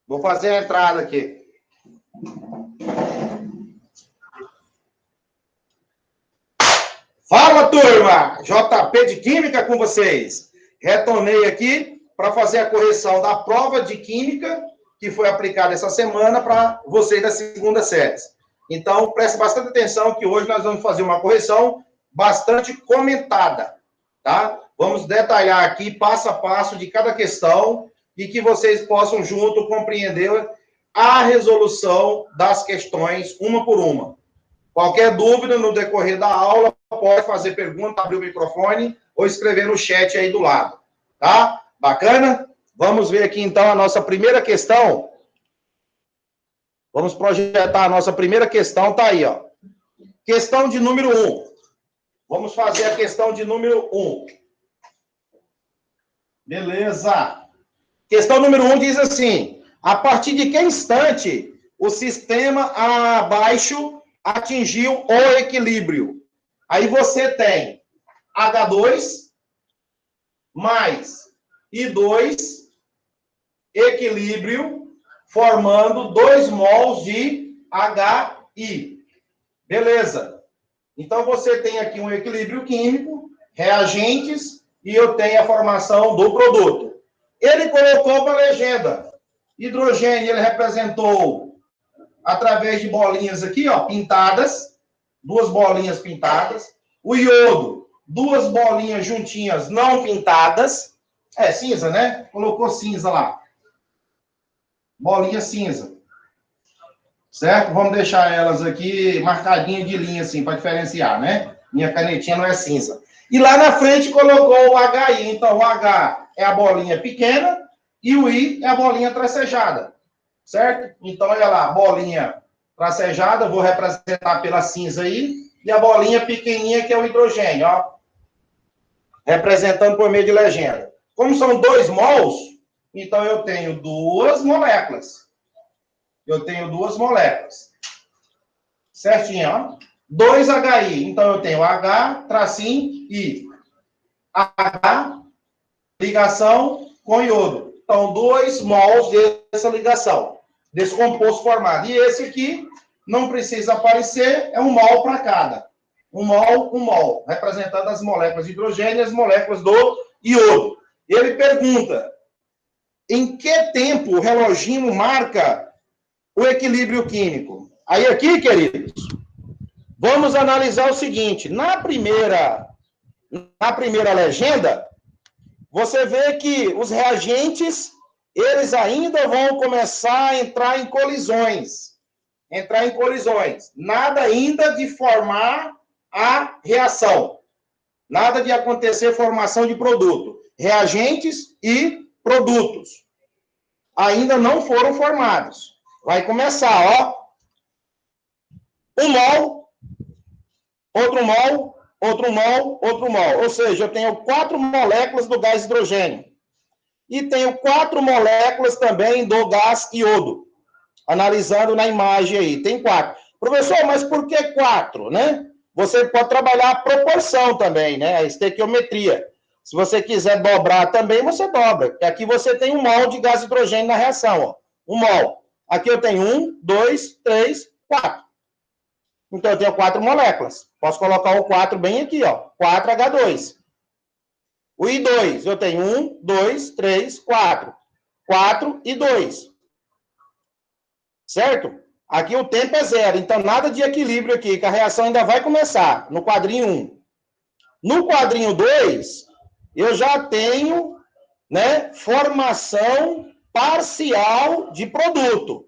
Vou fazer a entrada aqui. Fala, turma! JP de Química com vocês. Retornei aqui para fazer a correção da prova de Química que foi aplicada essa semana para vocês da segunda série. Então, preste bastante atenção que hoje nós vamos fazer uma correção bastante comentada, tá? Vamos detalhar aqui passo a passo de cada questão e que vocês possam junto compreender a resolução das questões uma por uma. Qualquer dúvida no decorrer da aula, pode fazer pergunta, abrir o microfone ou escrever no chat aí do lado, tá? Bacana? Vamos ver aqui, então, a nossa primeira questão. Vamos projetar a nossa primeira questão, tá aí, ó. Questão de número 1. Vamos fazer a questão de número 1. Beleza. Questão número 1 diz assim: a partir de que instante o sistema abaixo atingiu o equilíbrio? Aí você tem H2 mais I2 equilíbrio formando 2 mols de HI. Beleza. Então você tem aqui um equilíbrio químico, reagentes, e eu tenho a formação do produto. Ele colocou para a legenda. Hidrogênio ele representou através de bolinhas aqui, ó, pintadas, 2 bolinhas pintadas. O iodo, 2 bolinhas juntinhas não pintadas. É cinza, né? Colocou cinza lá. Bolinha cinza. Certo? Vamos deixar elas aqui marcadinhas de linha, assim, para diferenciar, né? Minha canetinha não é cinza. E lá na frente colocou o HI. Então, o H é a bolinha pequena e o I é a bolinha tracejada. Certo? Então, olha lá, bolinha tracejada, vou representar pela cinza aí. E a bolinha pequenininha, que é o hidrogênio, ó. Representando por meio de legenda. Como são 2 mols, então eu tenho 2 moléculas. Eu tenho 2 moléculas. Certinho, ó. 2HI. Então, eu tenho H, tracinho, I. H, ligação com iodo. Então, 2 mols dessa ligação, desse composto formado. E esse aqui, não precisa aparecer, é 1 mol para cada. 1 mol, representando as moléculas de hidrogênio e as moléculas do iodo. Ele pergunta, em que tempo o reloginho marca o equilíbrio químico? Aí aqui, queridos, vamos analisar o seguinte. Na primeira legenda, você vê que os reagentes, eles ainda vão começar a entrar em colisões. Nada ainda de formar a reação. Nada de acontecer formação de produto. Reagentes e produtos ainda não foram formados. Vai começar, ó. 1 mol, outro mol, outro mol, outro mol. Ou seja, eu tenho 4 moléculas do gás hidrogênio. E tenho 4 moléculas também do gás iodo. Analisando na imagem aí, tem 4. Professor, mas por que 4, né? Você pode trabalhar a proporção também, né? A estequiometria. Se você quiser dobrar também, você dobra. Porque aqui você tem 1 mol de gás hidrogênio na reação, ó. 1 mol. Aqui eu tenho 1, 2, 3, 4. Então, eu tenho 4 moléculas. Posso colocar o 4 bem aqui, ó. 4H2. O I2, eu tenho 1, 2, 3, 4. 4 e 2. Certo? Aqui o tempo é 0. Então, nada de equilíbrio aqui, que a reação ainda vai começar no quadrinho 1. No quadrinho 2, eu já tenho, né, formação parcial de produto.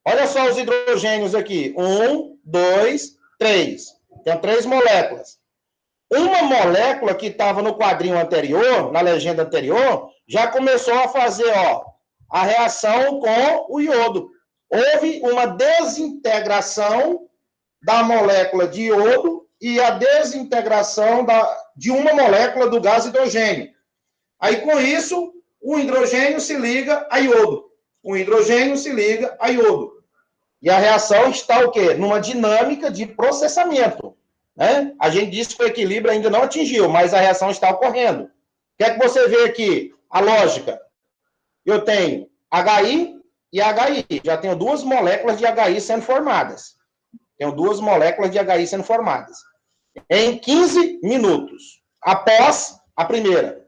Olha só os hidrogênios aqui. 1, 2, 3. Tem 3 moléculas. Uma molécula que estava no quadrinho anterior, na legenda anterior, já começou a fazer, ó, a reação com o iodo. Houve uma desintegração da molécula de iodo e a desintegração de uma molécula do gás hidrogênio. Aí, com isso, o hidrogênio se liga a iodo. O hidrogênio se liga a iodo. E a reação está o quê? Numa dinâmica de processamento. Né? A gente disse que o equilíbrio ainda não atingiu, mas a reação está ocorrendo. O que é que você vê aqui? A lógica. Eu tenho HI, e HI. Já tenho 2 moléculas de HI sendo formadas. Tenho 2 moléculas de HI sendo formadas. Em 15 minutos, após a primeira.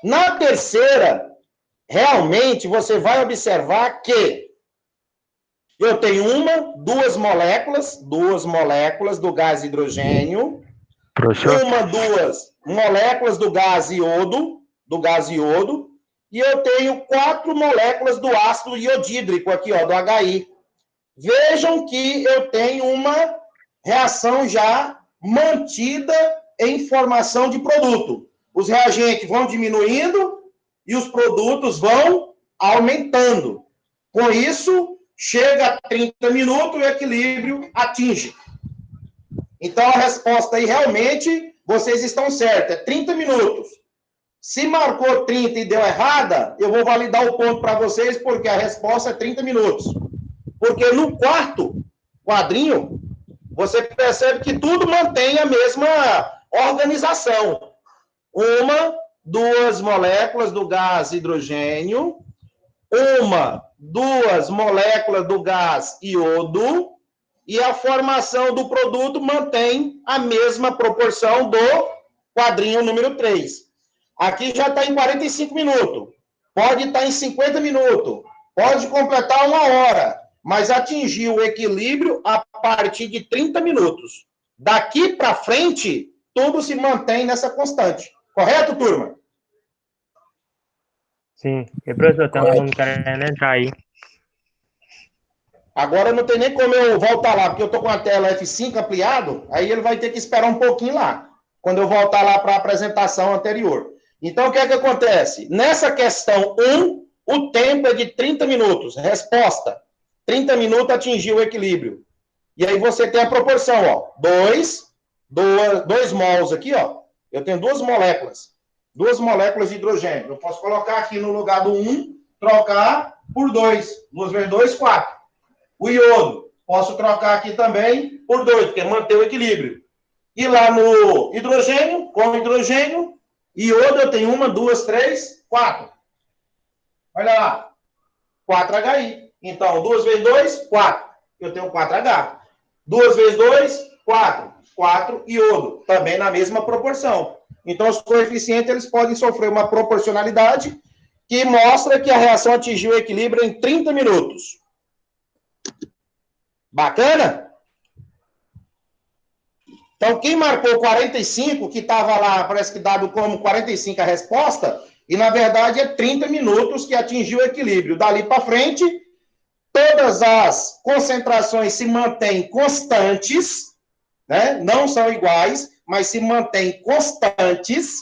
Na terceira, realmente, você vai observar que eu tenho 2 moléculas do gás hidrogênio, Professor? 2 moléculas do gás iodo, e eu tenho 4 moléculas do ácido iodídrico aqui, ó, do HI. Vejam que eu tenho uma reação já mantida em formação de produto. Os reagentes vão diminuindo e os produtos vão aumentando. Com isso, chega a 30 minutos e o equilíbrio atinge. Então, a resposta aí, realmente, vocês estão certos, é 30 minutos. Se marcou 30 e deu errada, eu vou validar o ponto para vocês, porque a resposta é 30 minutos. Porque no quarto quadrinho, você percebe que tudo mantém a mesma organização. 2 moléculas do gás hidrogênio, 2 moléculas do gás iodo, e a formação do produto mantém a mesma proporção do quadrinho número 3. Aqui já está em 45 minutos, pode estar em 50 minutos, pode completar 1 hora, mas atingir o equilíbrio a partir de 30 minutos. Daqui para frente, tudo se mantém nessa constante. Correto, turma? Sim. E, professor, tem um aluno querendo entrar aí. Agora não tem nem como eu voltar lá, porque eu estou com a tela F5 ampliado, aí ele vai ter que esperar um pouquinho lá, quando eu voltar lá para a apresentação anterior. Então, o que é que acontece? Nessa questão 1, o tempo é de 30 minutos. Resposta: 30 minutos atingiu o equilíbrio. E aí você tem a proporção, ó, 2 mols aqui, ó. Eu tenho 2 moléculas de hidrogênio. Eu posso colocar aqui no lugar do 1, trocar por 2. 2 vezes 2, 4. O iodo, posso trocar aqui também por 2, porque manter o equilíbrio. E lá no hidrogênio, com hidrogênio, iodo eu tenho 1, 2, 3, 4. Olha lá, 4HI. Então, 2 vezes 2, 4. Eu tenho 4H. 2 vezes 2, 4. 4 iodo, também na mesma proporção. Então, os coeficientes eles podem sofrer uma proporcionalidade que mostra que a reação atingiu o equilíbrio em 30 minutos. Bacana? Então, quem marcou 45, que estava lá, parece que dado como 45 a resposta, e na verdade é 30 minutos que atingiu o equilíbrio. Dali para frente, todas as concentrações se mantêm constantes, né? Não são iguais, mas se mantêm constantes,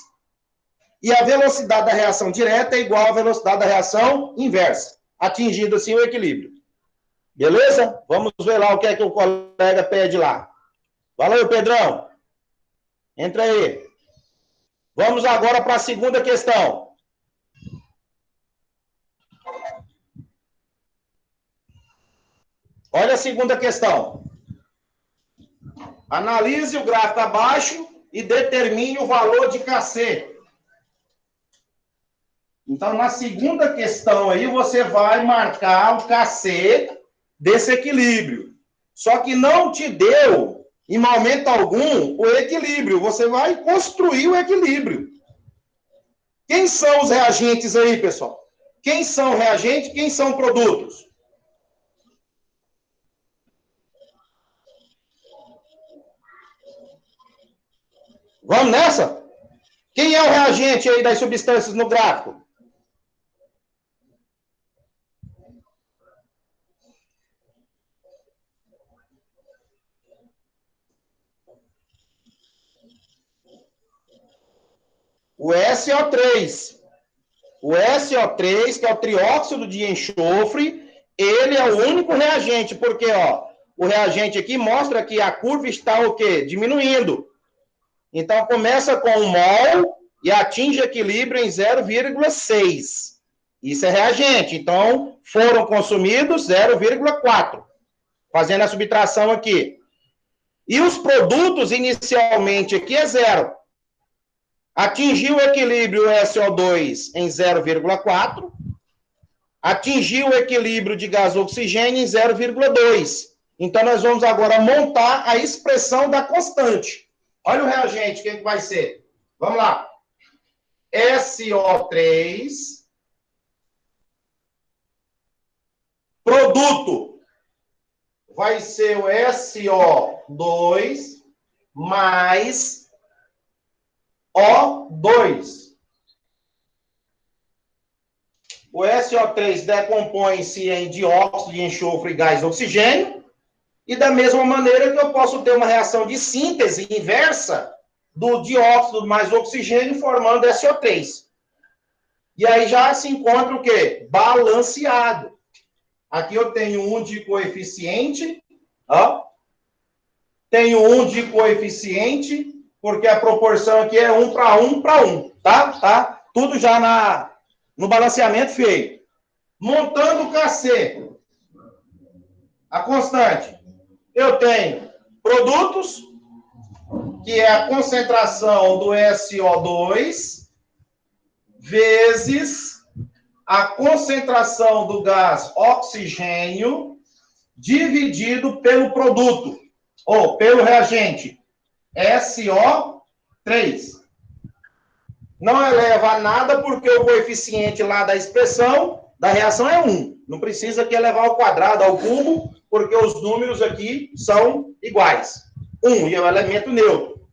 e a velocidade da reação direta é igual à velocidade da reação inversa, atingindo assim o equilíbrio. Beleza? Vamos ver lá o que é que o colega pede lá. Valeu, Pedrão. Entra aí. Vamos agora para a segunda questão. Olha a segunda questão. Analise o gráfico abaixo e determine o valor de Kc. Então, na segunda questão aí, você vai marcar o Kc desse equilíbrio. Só que não te deu, em momento algum, o equilíbrio. Você vai construir o equilíbrio. Quem são os reagentes aí, pessoal? Quem são reagentes? Quem são produtos? Vamos nessa? Quem é o reagente aí das substâncias no gráfico? O SO3. O SO3, que é o trióxido de enxofre, ele é o único reagente, porque ó, o reagente aqui mostra que a curva está o quê? Diminuindo. Então, começa com 1 mol e atinge equilíbrio em 0,6. Isso é reagente. Então, foram consumidos 0,4. Fazendo a subtração aqui. E os produtos, inicialmente, aqui é 0. Atingiu o equilíbrio SO2 em 0,4. atingiu o equilíbrio de gás oxigênio em 0,2. Então, nós vamos agora montar a expressão da constante. Olha o reagente, quem que vai ser? Vamos lá. SO3, produto, vai ser o SO2 mais O2. O SO3 decompõe-se em dióxido de enxofre e gás oxigênio, e da mesma maneira que eu posso ter uma reação de síntese inversa do dióxido mais oxigênio formando SO3. E aí já se encontra o quê? Balanceado. Aqui eu tenho 1 de coeficiente, ó. Tenho 1 de coeficiente, porque a proporção aqui é 1 para 1 para 1, tá? Tá? Tudo já no balanceamento feito. Montando o KC, a constante, eu tenho produtos, que é a concentração do SO2, vezes a concentração do gás oxigênio, dividido pelo produto, ou pelo reagente, SO3. Não eleva a nada, porque o coeficiente lá da expressão da reação é 1. Não precisa aqui elevar ao quadrado, ao cubo, porque os números aqui são iguais. 1 e é o elemento neutro.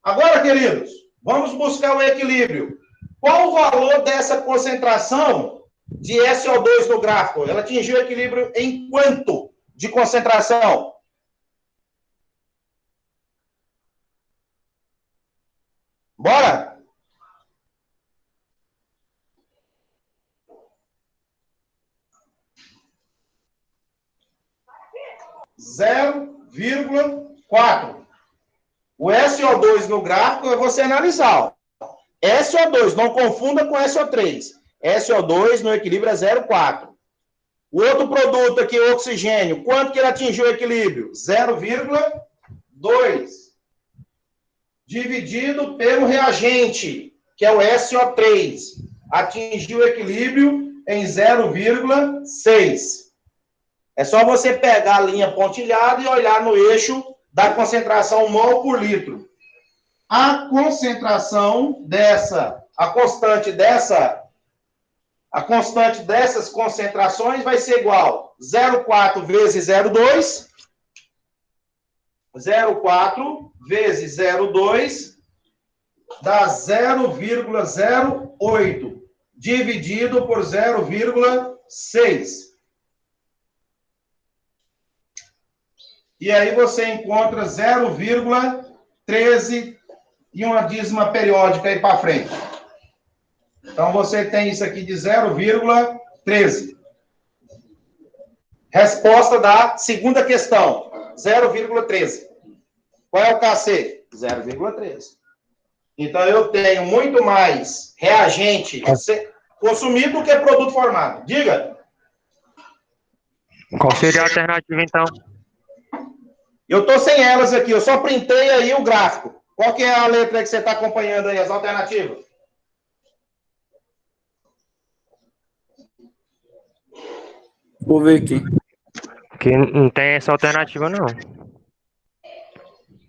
Agora, queridos, vamos buscar o equilíbrio. Qual o valor dessa concentração de SO2 no gráfico? Ela atingiu o equilíbrio em quanto de concentração? Bora? 0,4. O SO2 no gráfico é você analisar. Ó. SO2, não confunda com SO3. SO2 no equilíbrio é 0,4. O outro produto aqui, o oxigênio, quanto que ele atingiu o equilíbrio? 0,2. Dividido pelo reagente, que é o SO3. Atingiu o equilíbrio em 0,6. É só você pegar a linha pontilhada e olhar no eixo da concentração mol por litro. A concentração a constante dessas concentrações vai ser igual a 0,4 vezes 0,2, 0,4 vezes 0,2 dá 0,08, dividido por 0,6. E aí você encontra 0,13 e uma dízima periódica aí para frente. Então, você tem isso aqui de 0,13. Resposta da segunda questão, 0,13. Qual é o KC? 0,13. Então, eu tenho muito mais reagente consumido do que produto formado. Diga. Qual seria a alternativa, então? Eu estou sem elas aqui, eu só printei aí o gráfico. Qual que é a letra que você está acompanhando aí, as alternativas? Vou ver aqui. Que não tem essa alternativa, não.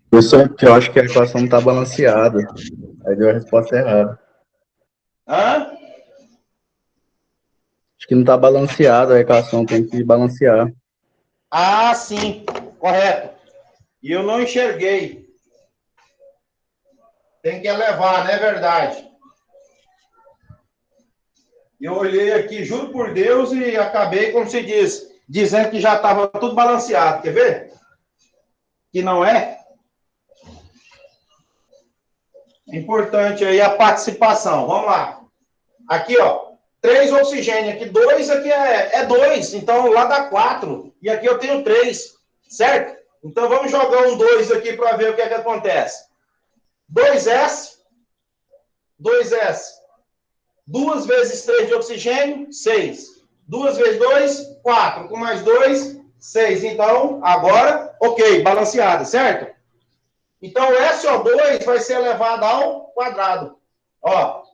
Professor, que eu acho que a equação não está balanceada. Aí deu a resposta errada. Hã? Acho que não está balanceada a equação, tem que balancear. Ah, sim, correto. E eu não enxerguei. Tem que elevar, não é verdade? Eu olhei aqui, juro por Deus, e acabei, como se diz, dizendo que já estava tudo balanceado. Quer ver? Que não é. Importante aí a participação. Vamos lá. Aqui, ó. 3 oxigênio. Aqui 2, aqui é 2. Então, lá dá 4. E aqui eu tenho 3. Certo? Então, vamos jogar um 2 aqui para ver o que é que acontece. 2S. 2S. 2 vezes 3 de oxigênio, 6. 2 vezes 2, 4. Com mais 2, 6. Então, agora, ok, balanceada, certo? Então, o SO2 vai ser elevado ao quadrado. Ó,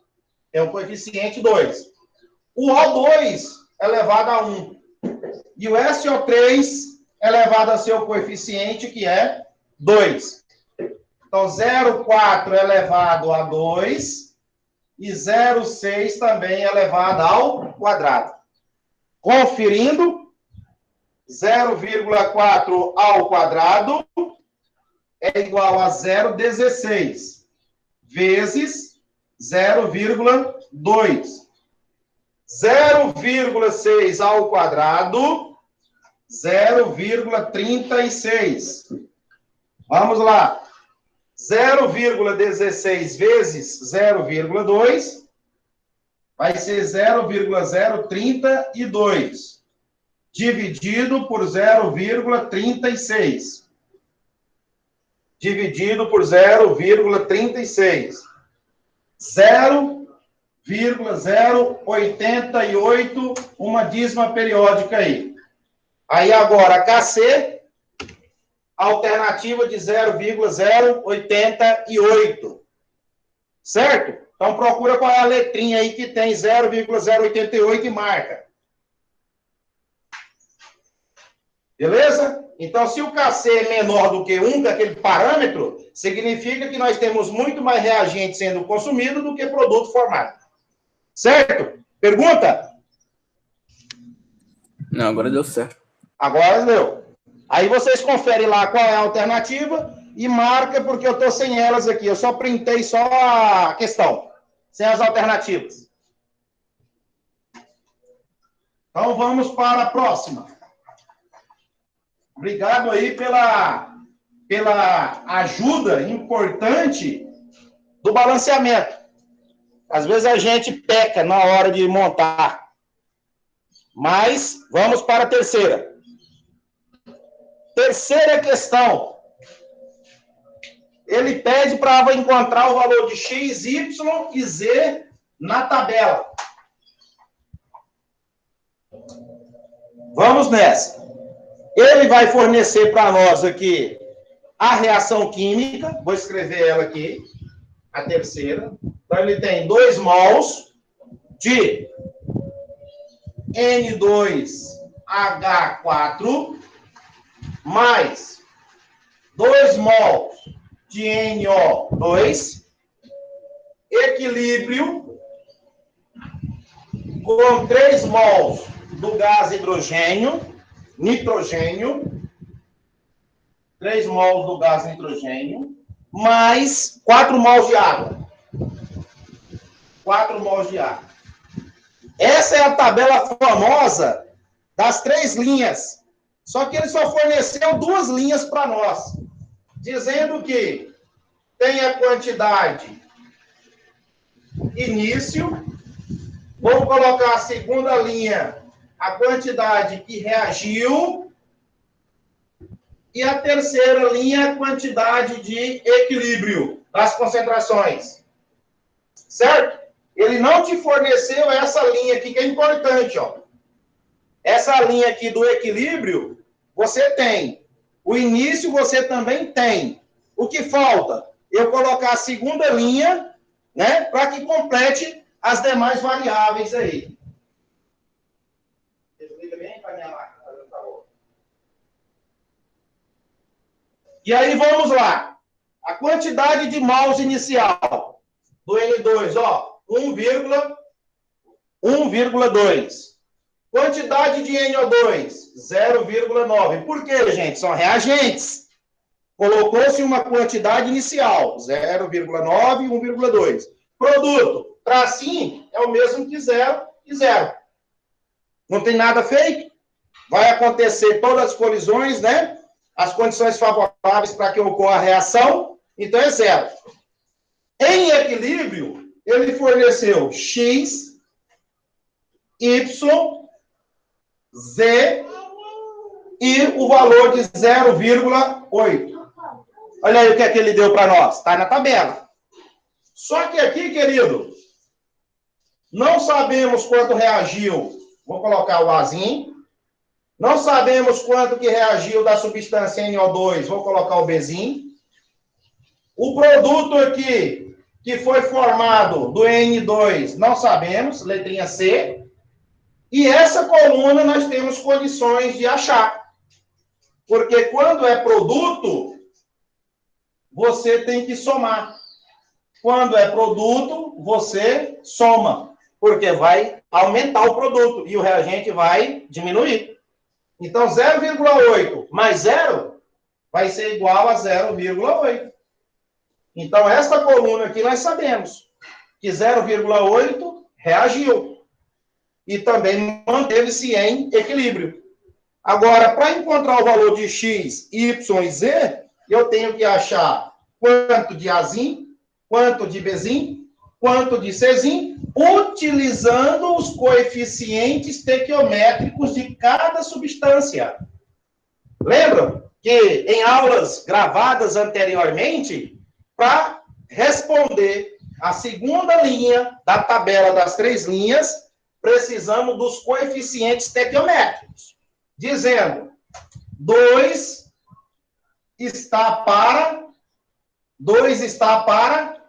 é o coeficiente 2. O O2 elevado a 1. E o SO3 elevado a seu coeficiente, que é 2. Então, 0,4 elevado a 2 e 0,6 também elevado ao quadrado. Conferindo, 0,4 ao quadrado é igual a 0,16 vezes 0,2. 0,6 ao quadrado, 0,36. Vamos lá. 0,16 vezes 0,2 vai ser 0,032, dividido por 0,36. Dividido por 0,36. 0,088, uma dízima periódica aí. Aí agora, KC, alternativa de 0,088. Certo? Então procura qual é a letrinha aí que tem 0,088 e marca. Beleza? Então, se o KC é menor do que 1, daquele parâmetro, significa que nós temos muito mais reagente sendo consumido do que produto formado. Certo? Pergunta? Não, agora deu certo. Agora deu. Aí vocês conferem lá qual é a alternativa e marca, porque eu estou sem elas aqui. Eu só printei só a questão, sem as alternativas. Então, vamos para a próxima. Obrigado aí pela ajuda importante do balanceamento. Às vezes a gente peca na hora de montar. Mas vamos para a terceira. Terceira questão. Ele pede para encontrar o valor de x, y e z na tabela. Vamos nessa. Ele vai fornecer para nós aqui a reação química. Vou escrever ela aqui, a terceira. Então, ele tem 2 mols de N2H4 mais 2 mols de NO2, equilíbrio com 3 mols do gás nitrogênio, 3 mols do gás nitrogênio, mais 4 mols de água. 4 mols de água. Essa é a tabela famosa das 3 linhas. Só que ele só forneceu 2 linhas para nós, dizendo que tem a quantidade início. Vou colocar a segunda linha, a quantidade que reagiu, e a terceira linha, a quantidade de equilíbrio das concentrações. Certo? Ele não te forneceu essa linha aqui, que é importante, ó. Essa linha aqui do equilíbrio, você tem. O início, você também tem. O que falta? Eu colocar a segunda linha, né, para que complete as demais variáveis aí. Desliga bem para minha máquina, por favor. E aí, vamos lá. A quantidade de mols inicial do N2, ó, 1,2. Quantidade de NO2, 0,9. Por quê, gente? São reagentes. Colocou-se uma quantidade inicial, 0,9 e 1,2. Produto, tracinho, é o mesmo que 0 e 0. Não tem nada feito. Vai acontecer todas as colisões, né? As condições favoráveis para que ocorra a reação, então é 0. Em equilíbrio, ele forneceu X, Y, Z e o valor de 0,8. Olha aí o que é que ele deu para nós. Está na tabela. Só que aqui, querido, não sabemos quanto reagiu. Vou colocar o Azinho. Não sabemos quanto que reagiu da substância NO2. Vou colocar o Bzinho. O produto aqui, que foi formado do N2, não sabemos. Letrinha C. E essa coluna nós temos condições de achar. Porque quando é produto, você tem que somar. Quando é produto, você soma. Porque vai aumentar o produto e o reagente vai diminuir. Então, 0,8 mais 0 vai ser igual a 0,8. Então, esta coluna aqui nós sabemos que 0,8 reagiu. E também manteve-se em equilíbrio. Agora, para encontrar o valor de x, y e z, eu tenho que achar quanto de Azinho, quanto de Bzinho, quanto de Czinho, utilizando os coeficientes estequiométricos de cada substância. Lembram que em aulas gravadas anteriormente, para responder a segunda linha da tabela das 3 linhas, precisamos dos coeficientes estequiométricos, dizendo 2 está para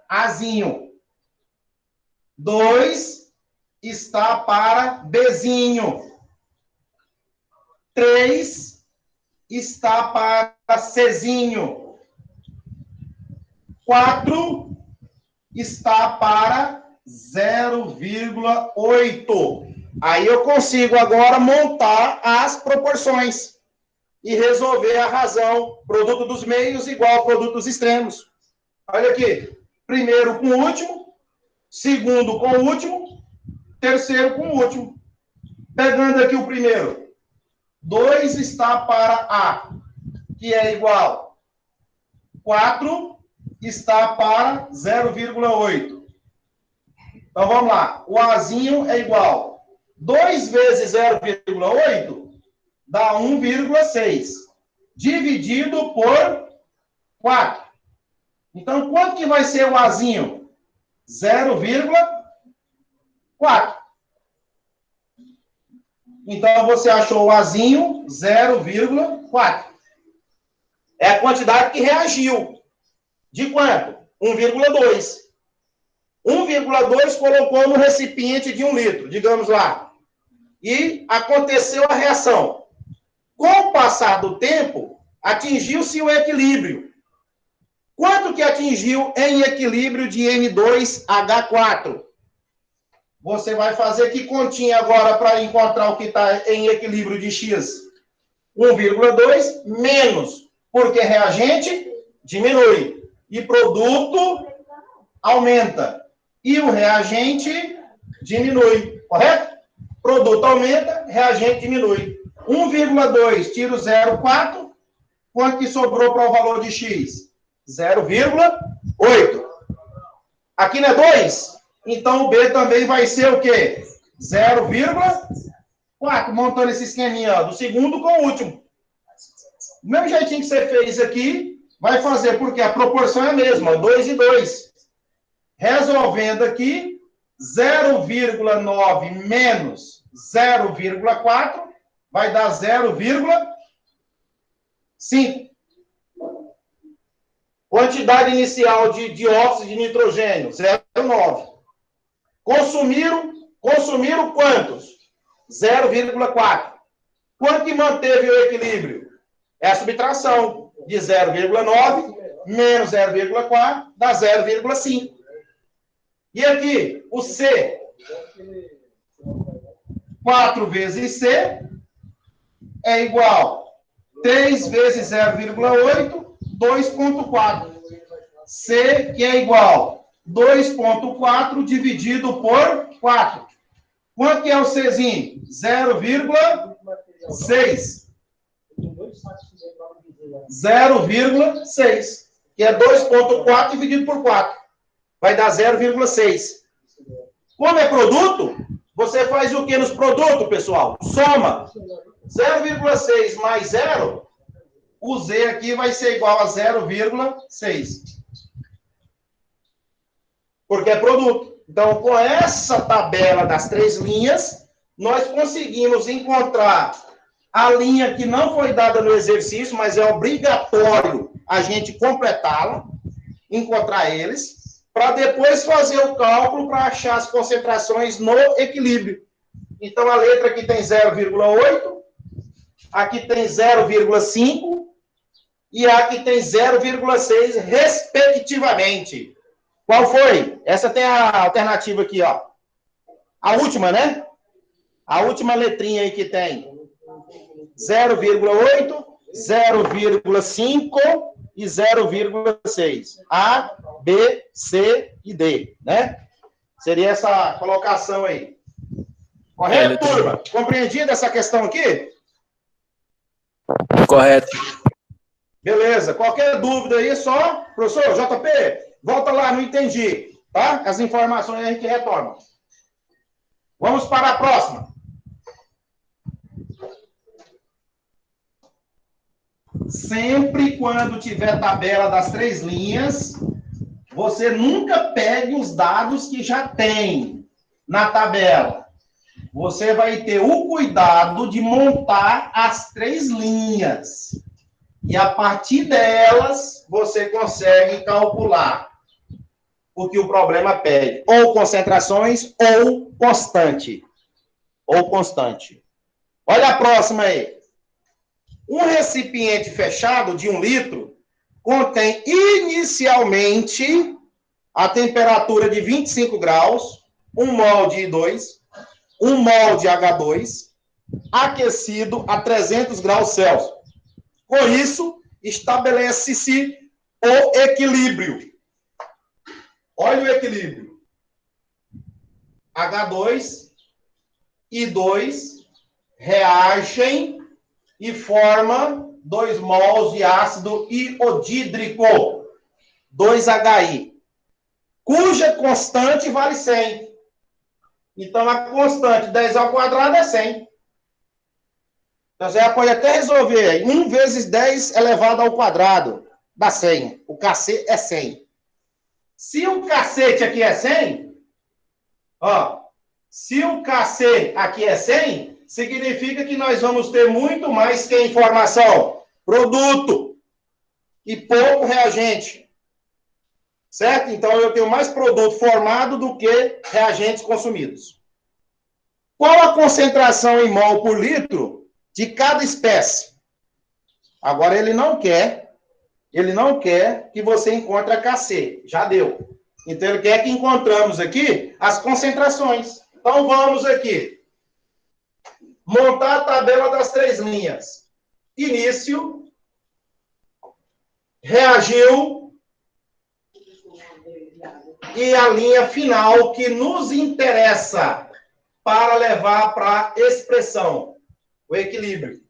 Azinho, 2 está para Bzinho, 3 está para Czinho, 4 está para 0,8. Aí eu consigo agora montar as proporções e resolver a razão. Produto dos meios igual ao produto dos extremos. Olha aqui. Primeiro com o último, segundo com o último, terceiro com o último. Pegando aqui o primeiro. 2 está para A, que é igual. 4 está para 0,8. Então, vamos lá. O Azinho é igual. 2 vezes 0,8 dá 1,6. Dividido por 4. Então, quanto que vai ser o Azinho? 0,4. Então, você achou o Azinho 0,4. É a quantidade que reagiu. De quanto? 1,2. 1,2 colocou no recipiente de 1 litro, digamos lá. E aconteceu a reação. Com o passar do tempo, atingiu-se o equilíbrio. Quanto que atingiu em equilíbrio de N2H4? Você vai fazer que continha agora para encontrar o que está em equilíbrio de X? 1,2 menos, porque reagente diminui e produto aumenta. E o reagente diminui, correto? Produto aumenta, reagente diminui. 1,2 tira o 0,4, quanto que sobrou para o valor de X? 0,8. Aqui não é 2? Então o B também vai ser o quê? 0,4. Montando esse esqueminha, ó, do segundo com o último. Do mesmo jeitinho que você fez aqui, vai fazer, porque a proporção é a mesma, 2 e 2. Resolvendo aqui, 0,9 menos 0,4 vai dar 0,5. Quantidade inicial de dióxido de nitrogênio, 0,9. Consumiram quantos? 0,4. Quanto que manteve o equilíbrio? É a subtração de 0,9 menos 0,4 dá 0,5. E aqui, o C. 4 vezes C é igual 3 vezes 0,8, 2,4. C, que é igual 2,4 dividido por 4. Quanto que é o Czinho? 0,6. 0,6. Que é 2,4 dividido por 4. Vai dar 0,6. Como é produto, você faz o que nos produtos, pessoal? Soma. 0,6 mais 0, o Z aqui vai ser igual a 0,6. Porque é produto. Então, com essa tabela das 3 linhas, nós conseguimos encontrar a linha que não foi dada no exercício, mas é obrigatório a gente completá-la, encontrar eles, para depois fazer o cálculo para achar as concentrações no equilíbrio. Então, a letra aqui tem 0,8, aqui tem 0,5 e aqui tem 0,6, respectivamente. Qual foi? Essa tem a alternativa aqui, ó. A última, né? A última letrinha aí que tem 0,8, 0,5 e 0,6. A, B, C e D, né? Seria essa colocação aí. Correto, turma? Compreendida essa questão aqui? Correto. Beleza. Qualquer dúvida aí, só, professor, JP, volta lá, não entendi, tá? As informações a gente retorna. Vamos para a próxima. Sempre quando tiver tabela das 3 linhas, você nunca pegue os dados que já tem na tabela. Você vai ter o cuidado de montar as 3 linhas. E a partir delas, você consegue calcular o que o problema pede. Ou concentrações, ou constante. Ou constante. Olha a próxima aí. Um recipiente fechado de 1 litro contém inicialmente a temperatura de 25 graus, 1 mol de I2, 1 mol de H2, aquecido a 300 graus Celsius. Com isso, estabelece-se o equilíbrio. Olha o equilíbrio. H2 e I2 reagem e formam 2 mols de ácido iodídrico, 2HI, cuja constante vale 100. Então, a constante 10 ao quadrado é 100. Então, você pode até resolver 1 vezes 10 elevado ao quadrado, dá 100. O KC é 100. Se o cacete aqui é 100, ó, se o KC aqui é 100, significa que nós vamos ter muito mais que informação. Produto e pouco reagente. Certo? Então, eu tenho mais produto formado do que reagentes consumidos. Qual a concentração em mol por litro de cada espécie? Agora, ele não quer que você encontre a KC. Já deu. Então, ele quer que encontramos aqui as concentrações. Então, vamos aqui. Montar a tabela das 3 linhas. Início. Reagiu. E a linha final que nos interessa para levar para a expressão, o equilíbrio.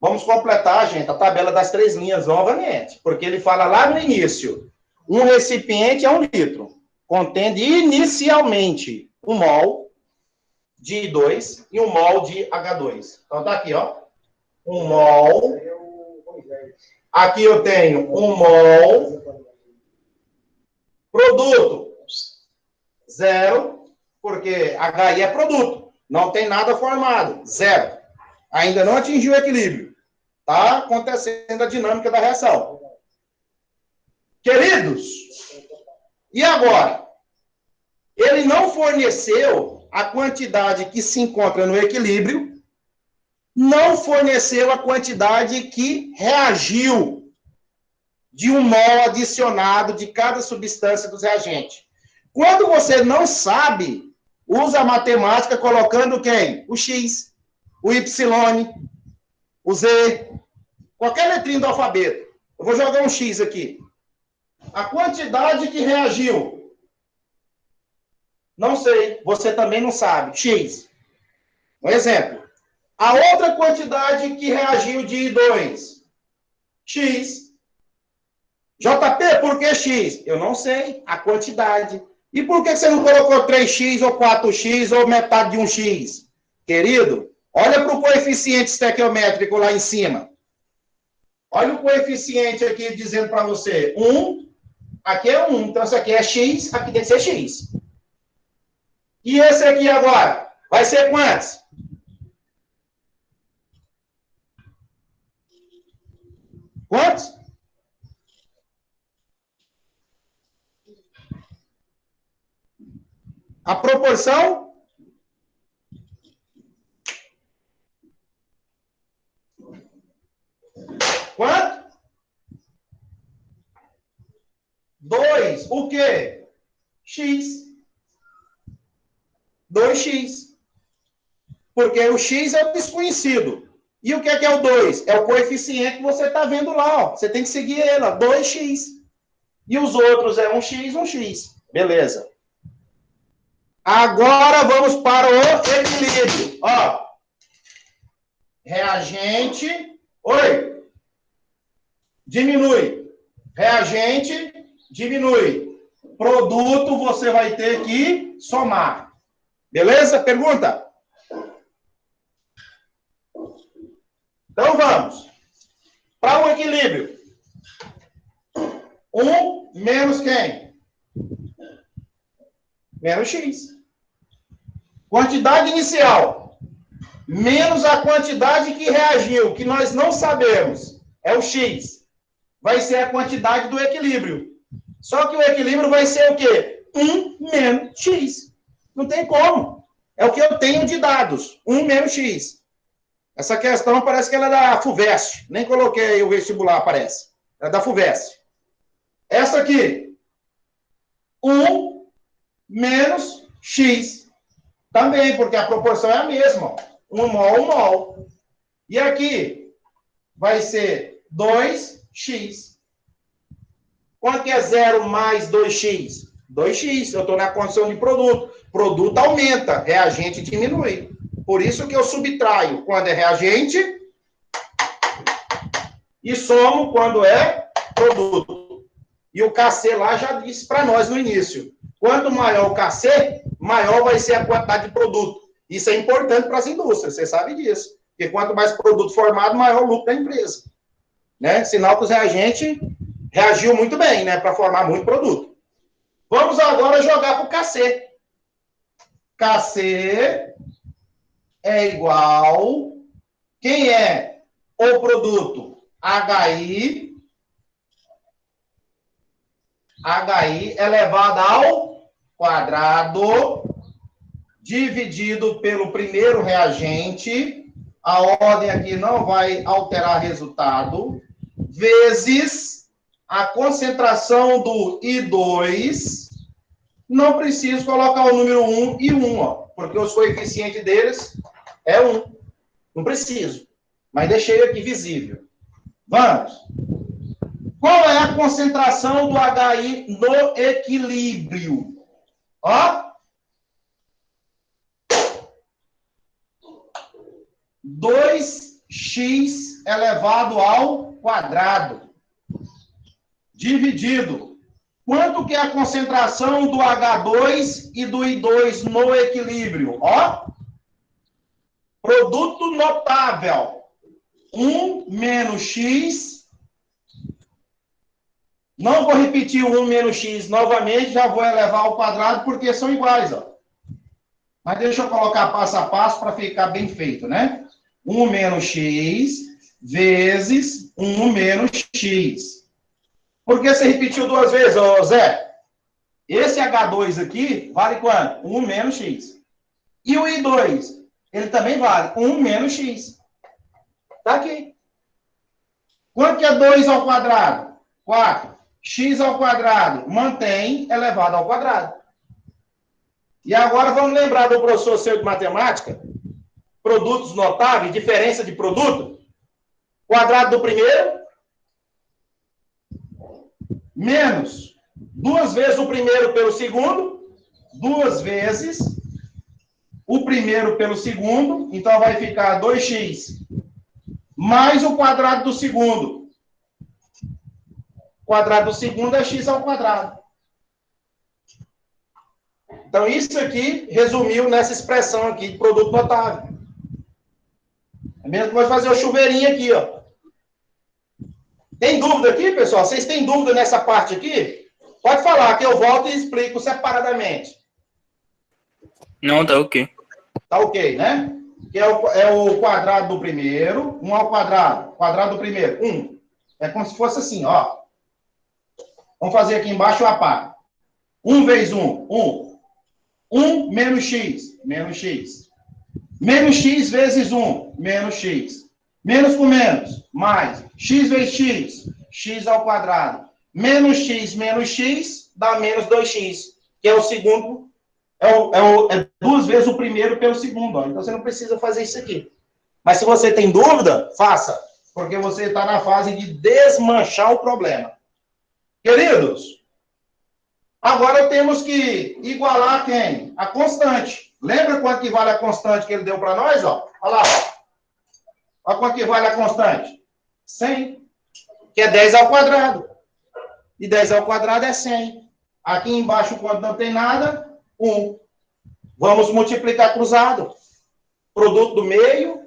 Vamos completar, gente, a tabela das 3 linhas novamente, porque ele fala lá no início, um recipiente é 1 litro, contém inicialmente 1 mol de I2 e 1 mol de H2. Então, tá aqui, ó, 1 mol, aqui eu tenho 1 mol, produto, 0, porque HI é produto. Não tem nada formado. 0. Ainda não atingiu o equilíbrio. Está acontecendo a dinâmica da reação. Queridos, e agora? Ele não forneceu a quantidade que se encontra no equilíbrio, não forneceu a quantidade que reagiu de 1 mol adicionado de cada substância dos reagentes. Quando você não sabe, usa a matemática colocando quem? O X, o Y, o Z, qualquer letrinha do alfabeto. Eu vou jogar um X aqui. A quantidade que reagiu. Não sei, você também não sabe. X. Um exemplo. A outra quantidade que reagiu de I2. X. JP, por que X? Eu não sei a quantidade. E por que você não colocou 3x ou 4x ou metade de 1x? Querido, olha para o coeficiente estequiométrico lá em cima. Olha o coeficiente aqui dizendo para você. 1, aqui é 1. Então, isso aqui é x, aqui tem que ser x. E esse aqui agora? Vai ser quantos? Quantos? A proporção Quanto? 2. O quê? X. 2x. Porque o x é o desconhecido. E o que é o 2? É o coeficiente que você está vendo lá. Ó. Você tem que seguir ele. Ó, 2x. E os outros é 1x, 1x. Beleza. Agora vamos para o equilíbrio. Ó. Reagente. Oi. Diminui. Reagente. Diminui. Produto você vai ter que somar. Beleza? Pergunta? Então vamos. Para o equilíbrio. 1 menos quem? Menos x. Quantidade inicial. Menos a quantidade que reagiu, que nós não sabemos. É o x. Vai ser a quantidade do equilíbrio. Só que o equilíbrio vai ser o quê? 1 menos x. Não tem como. É o que eu tenho de dados. 1 menos x. Essa questão parece que ela é da FUVEST. Nem coloquei o vestibular, parece. É da FUVEST. Essa aqui. 1 menos x. Também, porque a proporção é a mesma. 1 mol, 1 mol. E aqui vai ser 2x. Quanto que é 0 mais 2x? 2x. Eu estou na condição de produto. Produto aumenta, reagente diminui. Por isso que eu subtraio quando é reagente e somo quando é produto. E o KC lá já disse para nós no início. Quanto maior o KC, maior vai ser a quantidade de produto. Isso é importante para as indústrias, você sabe disso. Porque quanto mais produto formado, maior o lucro da empresa. Né? Sinal que os reagentes reagiu muito bem, né? Para formar muito produto. Vamos agora jogar para o KC. KC é igual... Quem é o produto? HI. HI elevado ao quadrado, dividido pelo primeiro reagente. A ordem aqui não vai alterar resultado. Vezes a concentração do I2. Não preciso colocar o número 1 e 1, ó, porque os coeficientes deles é 1. Não preciso. Mas deixei aqui visível. Vamos. Qual é a concentração do HI no equilíbrio? Ó. 2x elevado ao quadrado. Dividido. Quanto que é a concentração do H2 e do I2 no equilíbrio? Ó. Produto notável. 1 menos x. Não vou repetir o 1 menos x novamente, já vou elevar ao quadrado, porque são iguais, ó. Mas deixa eu colocar passo a passo para ficar bem feito, né? 1 menos x vezes 1 menos x. Por que você repetiu duas vezes, ô Zé? Esse H2 aqui vale quanto? 1 menos x. E o I2? Ele também vale 1 menos x. Tá aqui. Quanto que é 2 ao quadrado? 4. X ao quadrado mantém elevado ao quadrado. E agora vamos lembrar do professor seu de matemática? Produtos notáveis, diferença de produto. Quadrado do primeiro. Menos 2 vezes o primeiro pelo segundo. 2 vezes o primeiro pelo segundo. Então vai ficar 2x mais o quadrado do segundo. O quadrado do segundo é x ao quadrado. Então, isso aqui resumiu nessa expressão aqui de produto notável. É mesmo que vai fazer o chuveirinho aqui, ó. Tem dúvida aqui, pessoal? Vocês têm dúvida nessa parte aqui? Pode falar, que eu volto e explico separadamente. Não, tá ok. Tá ok, né? Que é o quadrado do primeiro. 1 ao quadrado. Quadrado do primeiro. 1. É como se fosse assim, ó. Vamos fazer aqui embaixo a par. 1 vezes 1. 1. 1 menos x. Menos x. Menos x vezes 1. Menos x. Menos com menos, mais. X vezes x, x ao quadrado. Menos x, dá menos 2x. Que é o segundo, é 2 vezes o primeiro pelo segundo. Ó. Então, você não precisa fazer isso aqui. Mas se você tem dúvida, faça. Porque você está na fase de desmanchar o problema. Queridos, agora temos que igualar quem? A constante. Lembra quanto que vale a constante que ele deu para nós? Ó? Olha lá. Olha quanto que vale a constante. 100. Que é 10 ao quadrado. E 10 ao quadrado é 100. Aqui embaixo, quando não tem nada, 1. Vamos multiplicar cruzado. Produto do meio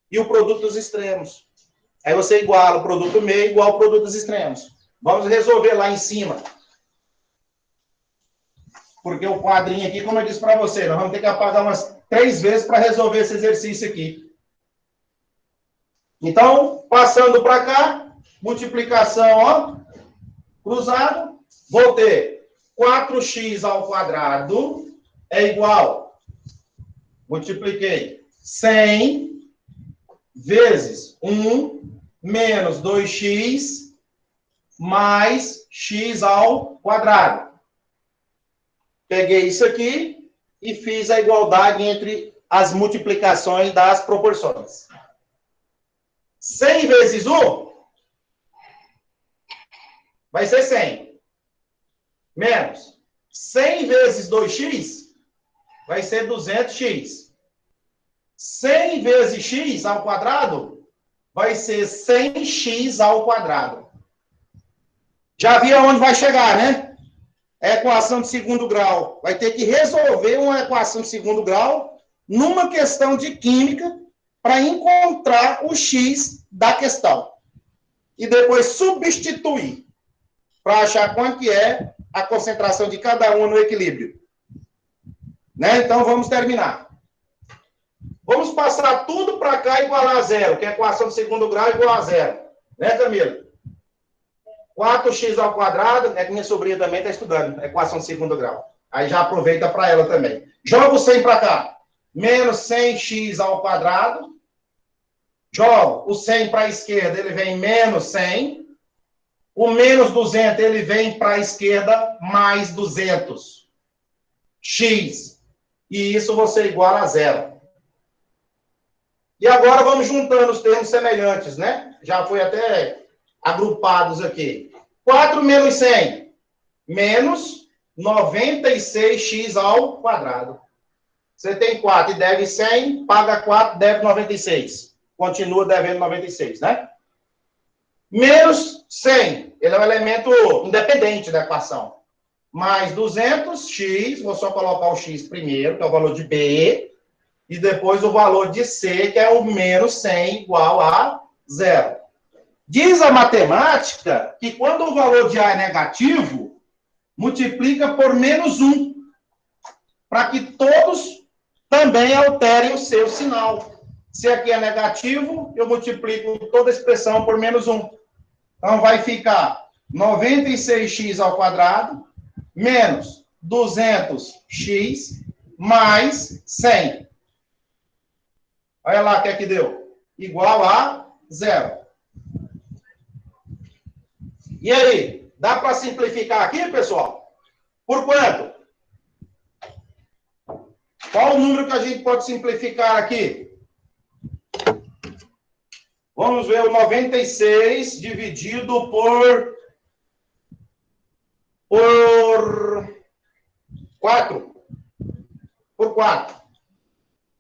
e o produto dos extremos. Aí você iguala o produto do meio igual ao produto dos extremos. Vamos resolver lá em cima. Porque o quadrinho aqui, como eu disse para você, nós vamos ter que apagar umas 3 vezes para resolver esse exercício aqui. Então, passando para cá, multiplicação, ó, cruzado, vou ter 4x ao quadrado é igual, multipliquei 100 vezes 1 menos 2x mais x ao quadrado. Peguei isso aqui e fiz a igualdade entre as multiplicações das proporções. 100 vezes 1 vai ser 100. Menos 100 vezes 2x vai ser 200x. 100 vezes x ao quadrado vai ser 100x ao quadrado. Já viu aonde vai chegar, né? É equação de segundo grau. Vai ter que resolver uma equação de segundo grau numa questão de química para encontrar o x da questão. E depois substituir para achar quanto que é a concentração de cada um no equilíbrio. Né? Então, vamos terminar. Vamos passar tudo para cá igual a zero, que é equação de segundo grau igual a zero. Né, Camila? 4x ao quadrado, é que minha sobrinha também está estudando, equação de segundo grau. Aí já aproveita para ela também. Joga o 100 para cá. Menos 100x ao quadrado. Jogo o 100 para a esquerda, ele vem menos 100. O menos 200, ele vem para a esquerda, mais 200. X. E isso você iguala a zero. E agora vamos juntando os termos semelhantes, né? Já foi até agrupados aqui. 4 menos 100. Menos 96x ao quadrado. Você tem 4 e deve 100, paga 4, deve 96. Continua devendo 96, né? Menos 100. Ele é um elemento independente da equação. Mais 200x, vou só colocar o x primeiro, que é o valor de B, e depois o valor de C, que é o menos 100, igual a zero. Diz a matemática que quando o valor de A é negativo, multiplica por menos 1, para que todos também alterem o seu sinal. Se aqui é negativo, eu multiplico toda a expressão por menos 1. Então, vai ficar 96x ao quadrado, menos 200x, mais 100. Olha lá o que é que deu. Igual a zero. E aí? Dá para simplificar aqui, pessoal? Por quanto? Qual o número que a gente pode simplificar aqui? Vamos ver o 96 dividido por 4. Por 4.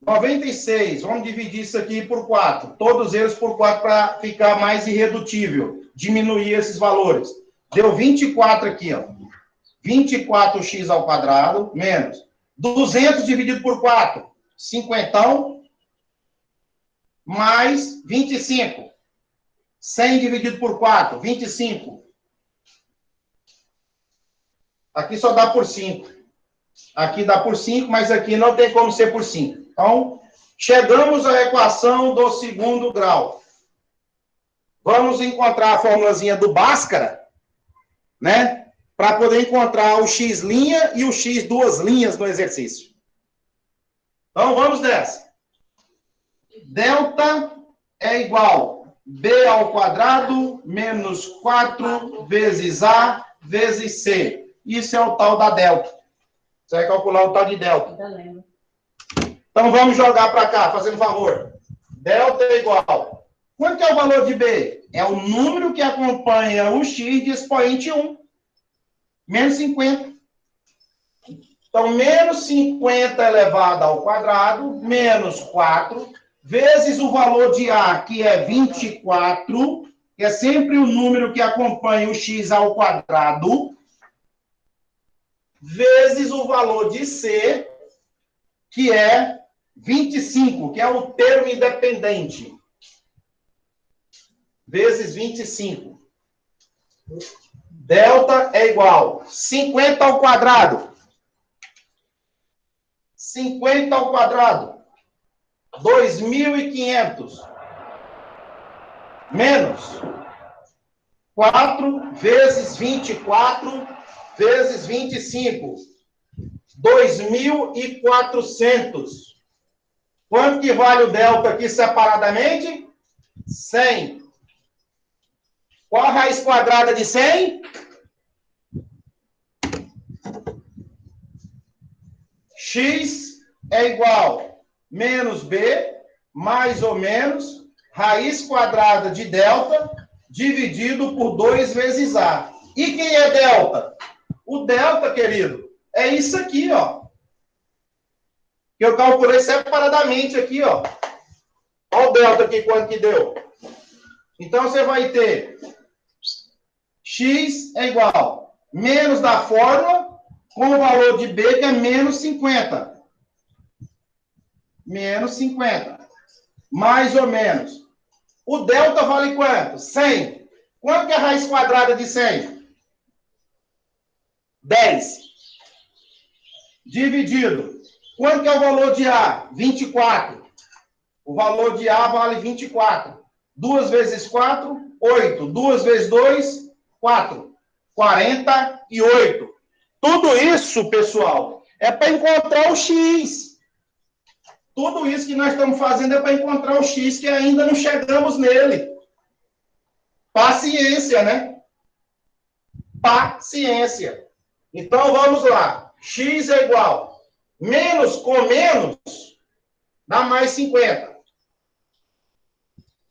96. Vamos dividir isso aqui por 4. Todos eles por 4 para ficar mais irredutível. Diminuir esses valores. Deu 24 aqui, ó. 24x ao quadrado, menos 200 dividido por 4. 50. Mais 25. 100 dividido por 4, 25. Aqui só dá por 5. Aqui dá por 5, mas aqui não tem como ser por 5. Então, chegamos à equação do segundo grau. Vamos encontrar a formulazinha do Bhaskara, né? Para poder encontrar o x' e o x duas linhas no exercício. Então, vamos nessa. Delta é igual B ao quadrado menos 4 vezes A vezes C. Isso é o tal da delta. Você vai calcular o tal de delta. Então, vamos jogar para cá, fazendo favor. Delta é igual. Quanto que é o valor de B? É o número que acompanha o x de expoente 1. Menos 50. Então, menos 50 elevado ao quadrado, menos 4, vezes o valor de A, que é 24, que é sempre o número que acompanha o x ao quadrado, vezes o valor de C, que é 25, que é o termo independente. Vezes 25. Delta é igual 50 ao quadrado. 50 ao quadrado. 2.500. Menos 4 vezes 24 vezes 25. 2.400. Quanto que vale o delta aqui separadamente? 100. Qual a raiz quadrada de 100? X é igual menos B, mais ou menos, raiz quadrada de delta, dividido por 2 vezes A. E quem é delta? O delta, querido, é isso aqui, ó. Que eu calculei separadamente aqui, ó. Olha o delta aqui, quanto que deu. Então, você vai ter x é igual menos da fórmula com o valor de B, que é menos 50. Menos 50. Mais ou menos. O delta vale quanto? 100. Quanto que é a raiz quadrada de 100? 10. Dividido. Quanto que é o valor de A? 24. O valor de A vale 24. 2 vezes 4, 8. 2 vezes 2, 4. 48. Tudo isso, pessoal, é para encontrar o X. Tudo isso que nós estamos fazendo é para encontrar o X, que ainda não chegamos nele. Paciência, né? Paciência. Então, vamos lá. X é igual. Menos com menos dá mais 50.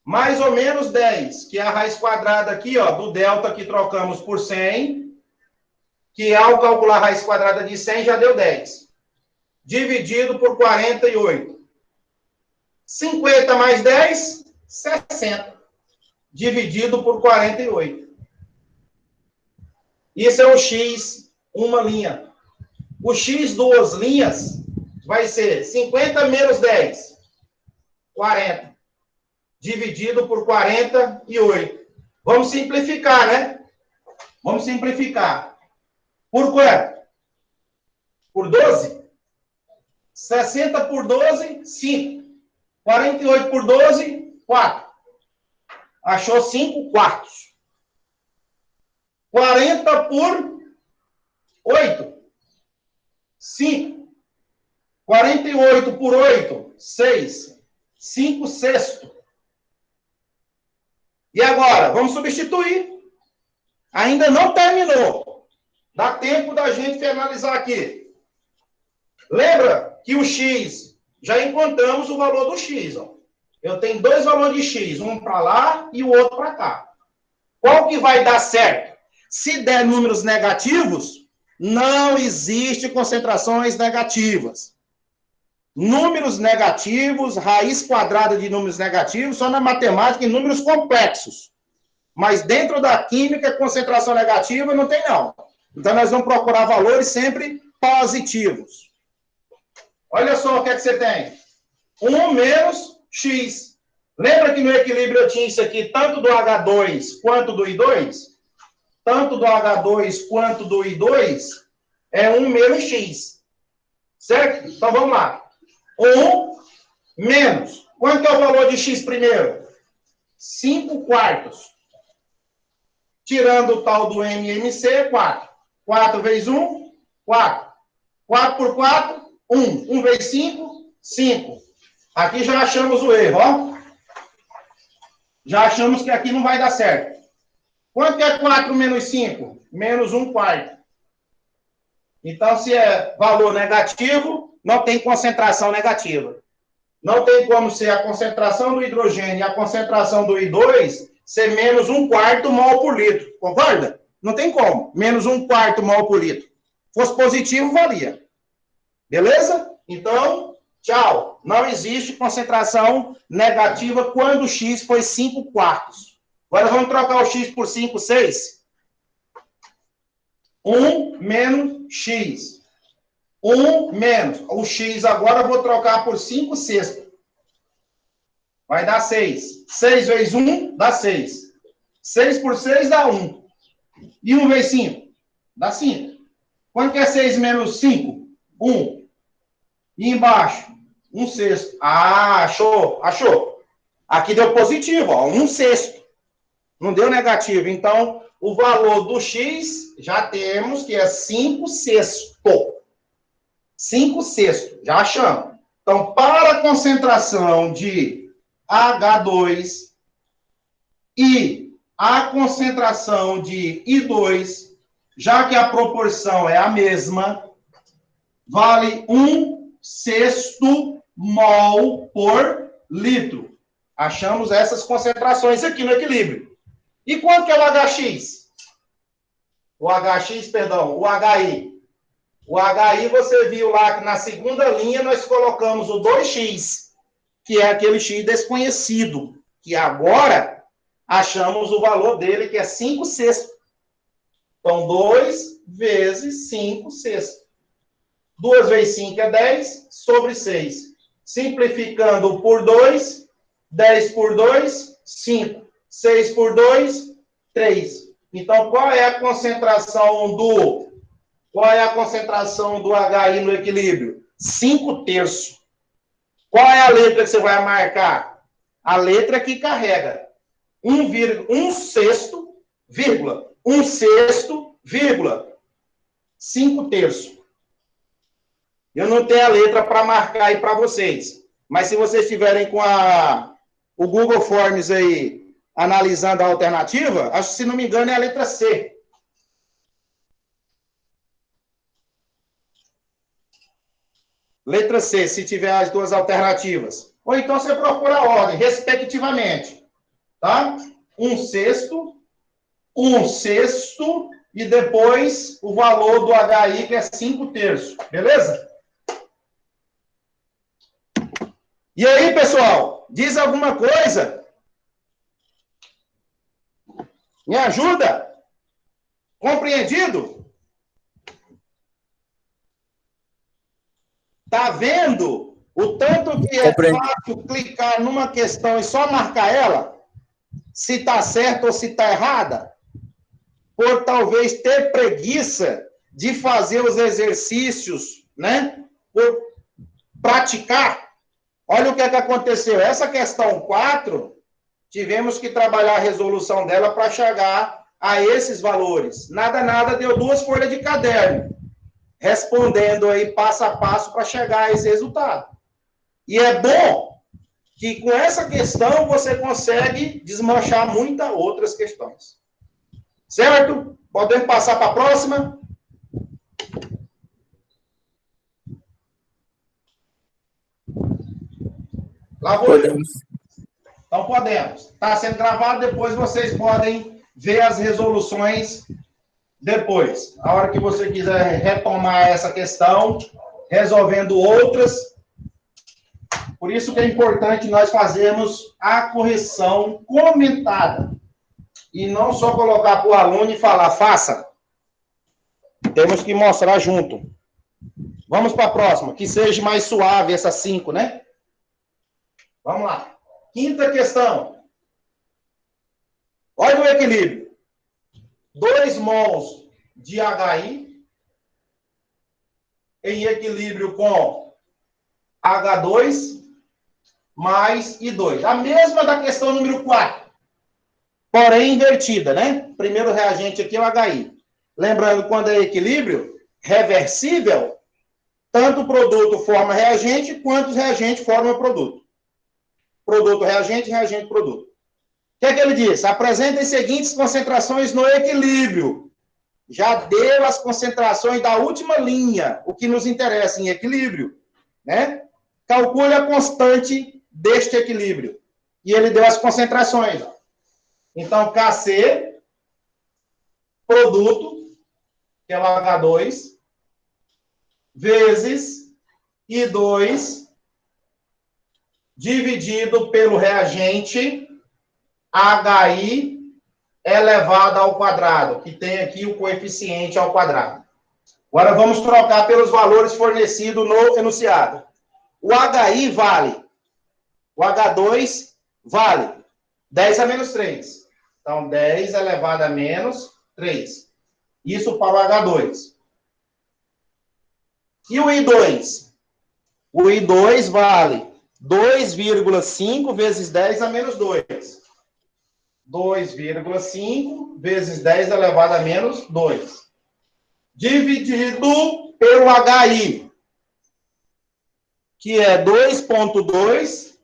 Mais ou menos 10, que é a raiz quadrada aqui, ó, do delta que trocamos por 100, que ao calcular a raiz quadrada de 100 já deu 10. Dividido por 48. 50 mais 10, 60. Dividido por 48. Isso é o x, uma linha. O x, duas linhas, vai ser 50 menos 10, 40. Dividido por 48. Vamos simplificar, né? Vamos simplificar. Por quanto? Por 12? 60 por 12, 5. 48 por 12, 4. Achou 5 quartos. 40 por 8, 5. 48 por 8, 6. 5 sextos. E agora? Vamos substituir. Ainda não terminou. Dá tempo da gente finalizar aqui. Lembra que o x, já encontramos o valor do x. Ó. Eu tenho dois valores de x, um para lá e o outro para cá. Qual que vai dar certo? Se der números negativos, não existe concentrações negativas. Números negativos, raiz quadrada de números negativos, só na matemática em números complexos. Mas dentro da química, concentração negativa não tem, não. Então, nós vamos procurar valores sempre positivos. Olha só o que é que você tem. 1 menos x. Lembra que no equilíbrio eu tinha isso aqui, tanto do H2 quanto do I2? Tanto do H2 quanto do I2 é 1 menos x. Certo? Então, vamos lá. 1 menos. Quanto que é o valor de x primeiro? 5 quartos. Tirando o tal do MMC, 4. 4 vezes 1, 4. 4 por 4, 1. 1 vezes 5, 5. Aqui já achamos o erro, ó. Já achamos que aqui não vai dar certo. Quanto que é 4 menos 5? Menos 1/4. Então, se é valor negativo, não tem concentração negativa. Não tem como ser a concentração do hidrogênio e a concentração do I2 ser menos 1/4 mol por litro. Concorda? Não tem como. Menos 1/4 mol por litro. Fosse positivo, valia. Beleza? Então, tchau. Não existe concentração negativa quando o X foi 5/4. Agora vamos trocar o X por 5, 6. 1 menos X. 1 menos. O X agora eu vou trocar por 5/6. Vai dar 6. 6 vezes 1 dá 6. 6 por 6 dá 1. E 1 vezes 5? Dá 5. Quanto que é 6 menos 5? 1. E embaixo? 1/6. Ah, achou? Achou. Aqui deu positivo, ó. 1/6. Não deu negativo. Então, o valor do X, já temos que é 5/6. 5/6. Já achamos. Então, para a concentração de H2 e a concentração de I2, já que a proporção é a mesma, vale 1/6 mol por litro. Achamos essas concentrações aqui no equilíbrio. E quanto que é o HX? O HX, perdão, o HI. O HI, você viu lá que na segunda linha nós colocamos o 2x, que é aquele x desconhecido, que agora achamos o valor dele, que é 5/6. Então, 2 vezes 5/6. 2 vezes 5 é 10, sobre 6. Simplificando por 2, 10 por 2, 5. 6 por 2, 3. Então, qual é a concentração do HI no equilíbrio? 5/3. Qual é a letra que você vai marcar? A letra que carrega. 1/6, 5/3. Eu não tenho a letra para marcar aí para vocês. Mas se vocês estiverem com o Google Forms aí, analisando a alternativa, acho que, se não me engano, é a letra C. Letra C, se tiver as duas alternativas. Ou então você procura a ordem, respectivamente. Tá? 1/6, 1/6, e depois o valor do HI, que é 5/3. Beleza? E aí, pessoal? Diz alguma coisa? Me ajuda? Compreendido? Tá vendo o tanto que é fácil clicar numa questão e só marcar ela? Se tá certa ou se tá errada? Por talvez ter preguiça de fazer os exercícios, né? Por praticar. Olha o que é que aconteceu. Essa questão 4, tivemos que trabalhar a resolução dela para chegar a esses valores. Nada, deu 2 folhas de caderno, respondendo aí passo a passo para chegar a esse resultado. E é bom que com essa questão você consegue desmanchar muitas outras questões. Certo? Podemos passar para a próxima? Lá vou eu. Então, podemos. Está sendo gravado, depois vocês podem ver as resoluções depois. A hora que você quiser retomar essa questão, resolvendo outras. Por isso que é importante nós fazermos a correção comentada. E não só colocar para o aluno e falar, faça. Temos que mostrar junto. Vamos para a próxima, que seja mais suave essa 5, né? Vamos lá. Quinta questão. Olha o equilíbrio. 2 mols de HI em equilíbrio com H2 mais I2. A mesma da questão número 4. Porém invertida, né? Primeiro reagente aqui é o HI. Lembrando, quando é equilíbrio reversível, tanto o produto forma reagente, quanto os reagentes formam produto. Produto, reagente, reagente, produto. que é que ele diz? Apresenta as seguintes concentrações no equilíbrio. Já deu as concentrações da última linha, o que nos interessa em equilíbrio, né? Calcule a constante deste equilíbrio. E ele deu as concentrações. Ó. Então, Kc, produto, que é o H2, vezes I2, dividido pelo reagente HI elevado ao quadrado, que tem aqui o coeficiente ao quadrado. Agora vamos trocar pelos valores fornecidos no enunciado. O HI vale, o H2 vale 10 a menos 3. Então, 10 elevado a menos 3. Isso para o H2. E o I2? O I2 vale 2,5 vezes 10 a menos 2. 2,5 vezes 10 elevado a menos 2. Dividido pelo HI, que é 2,2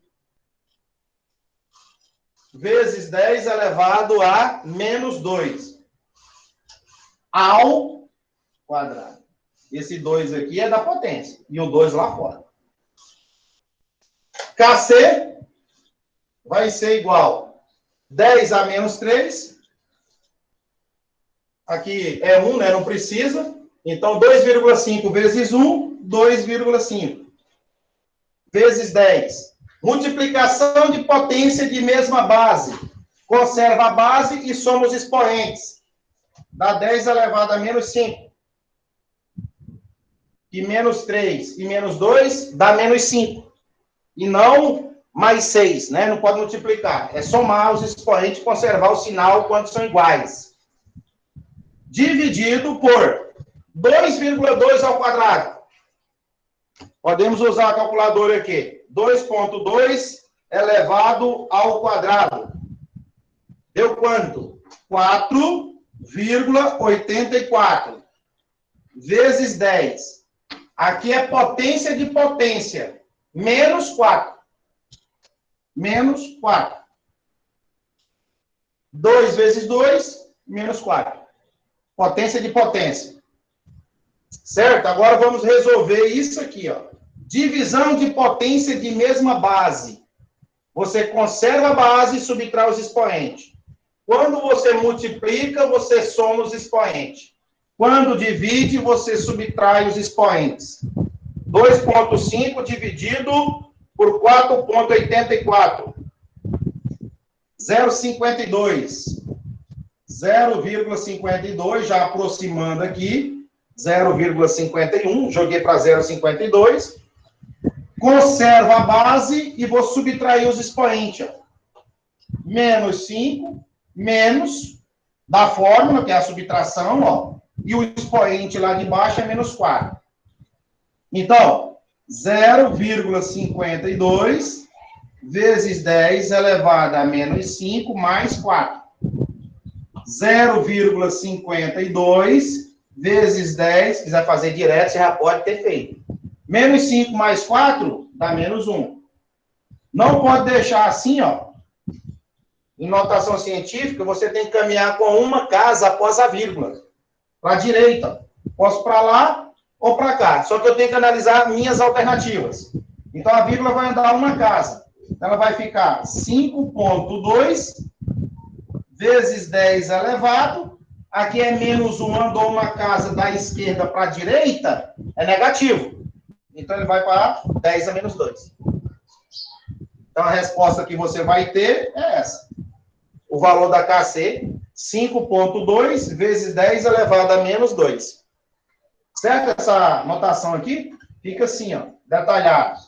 vezes 10 elevado a menos 2. Ao quadrado. Esse 2 aqui é da potência. E o 2 lá fora. Kc vai ser igual 10 a menos 3. Aqui é 1, né? Não precisa. Então, 2,5 vezes 1, 2,5. Vezes 10. Multiplicação de potência de mesma base. Conserva a base e soma os expoentes. Dá 10 elevado a menos 5. E menos 3 e menos 2 dá menos 5. E não mais 6, né? Não pode multiplicar. É somar os expoentes e conservar o sinal quando são iguais. Dividido por 2,2 ao quadrado. Podemos usar a calculadora aqui. 2,2 elevado ao quadrado. Deu quanto? 4,84. Vezes 10. Aqui é potência de potência. Menos 4. Menos 4. 2 vezes 2, menos 4. Potência de potência. Certo? Agora vamos resolver isso aqui, ó. Divisão de potência de mesma base. Você conserva a base e subtrai os expoentes. Quando você multiplica, você soma os expoentes. Quando divide, você subtrai os expoentes. 2,5 dividido por 4,84. 0,52. 0,52, já aproximando aqui. 0,51, joguei para 0,52. Conserva a base e vou subtrair os expoentes. Ó. Menos 5, menos da fórmula, que é a subtração, ó. E o expoente lá de baixo é menos 4. Então, 0,52 vezes 10 elevado a menos 5 mais 4. 0,52 vezes 10, se quiser fazer direto, você já pode ter feito. Menos 5 mais 4 dá menos 1. Não pode deixar assim, ó. Em notação científica, você tem que caminhar com uma casa após a vírgula. Para a direita. Posso para lá ou para cá. Só que eu tenho que analisar minhas alternativas. Então, a vírgula vai andar uma casa. Ela vai ficar 5,2 vezes 10 elevado. Aqui é menos 1, andou uma casa da esquerda para a direita, é negativo. Então, ele vai para 10 a menos 2. Então, a resposta que você vai ter é essa. O valor da Kc, 5,2 vezes 10 elevado a menos 2. Certo? Essa notação aqui fica assim, ó, detalhado.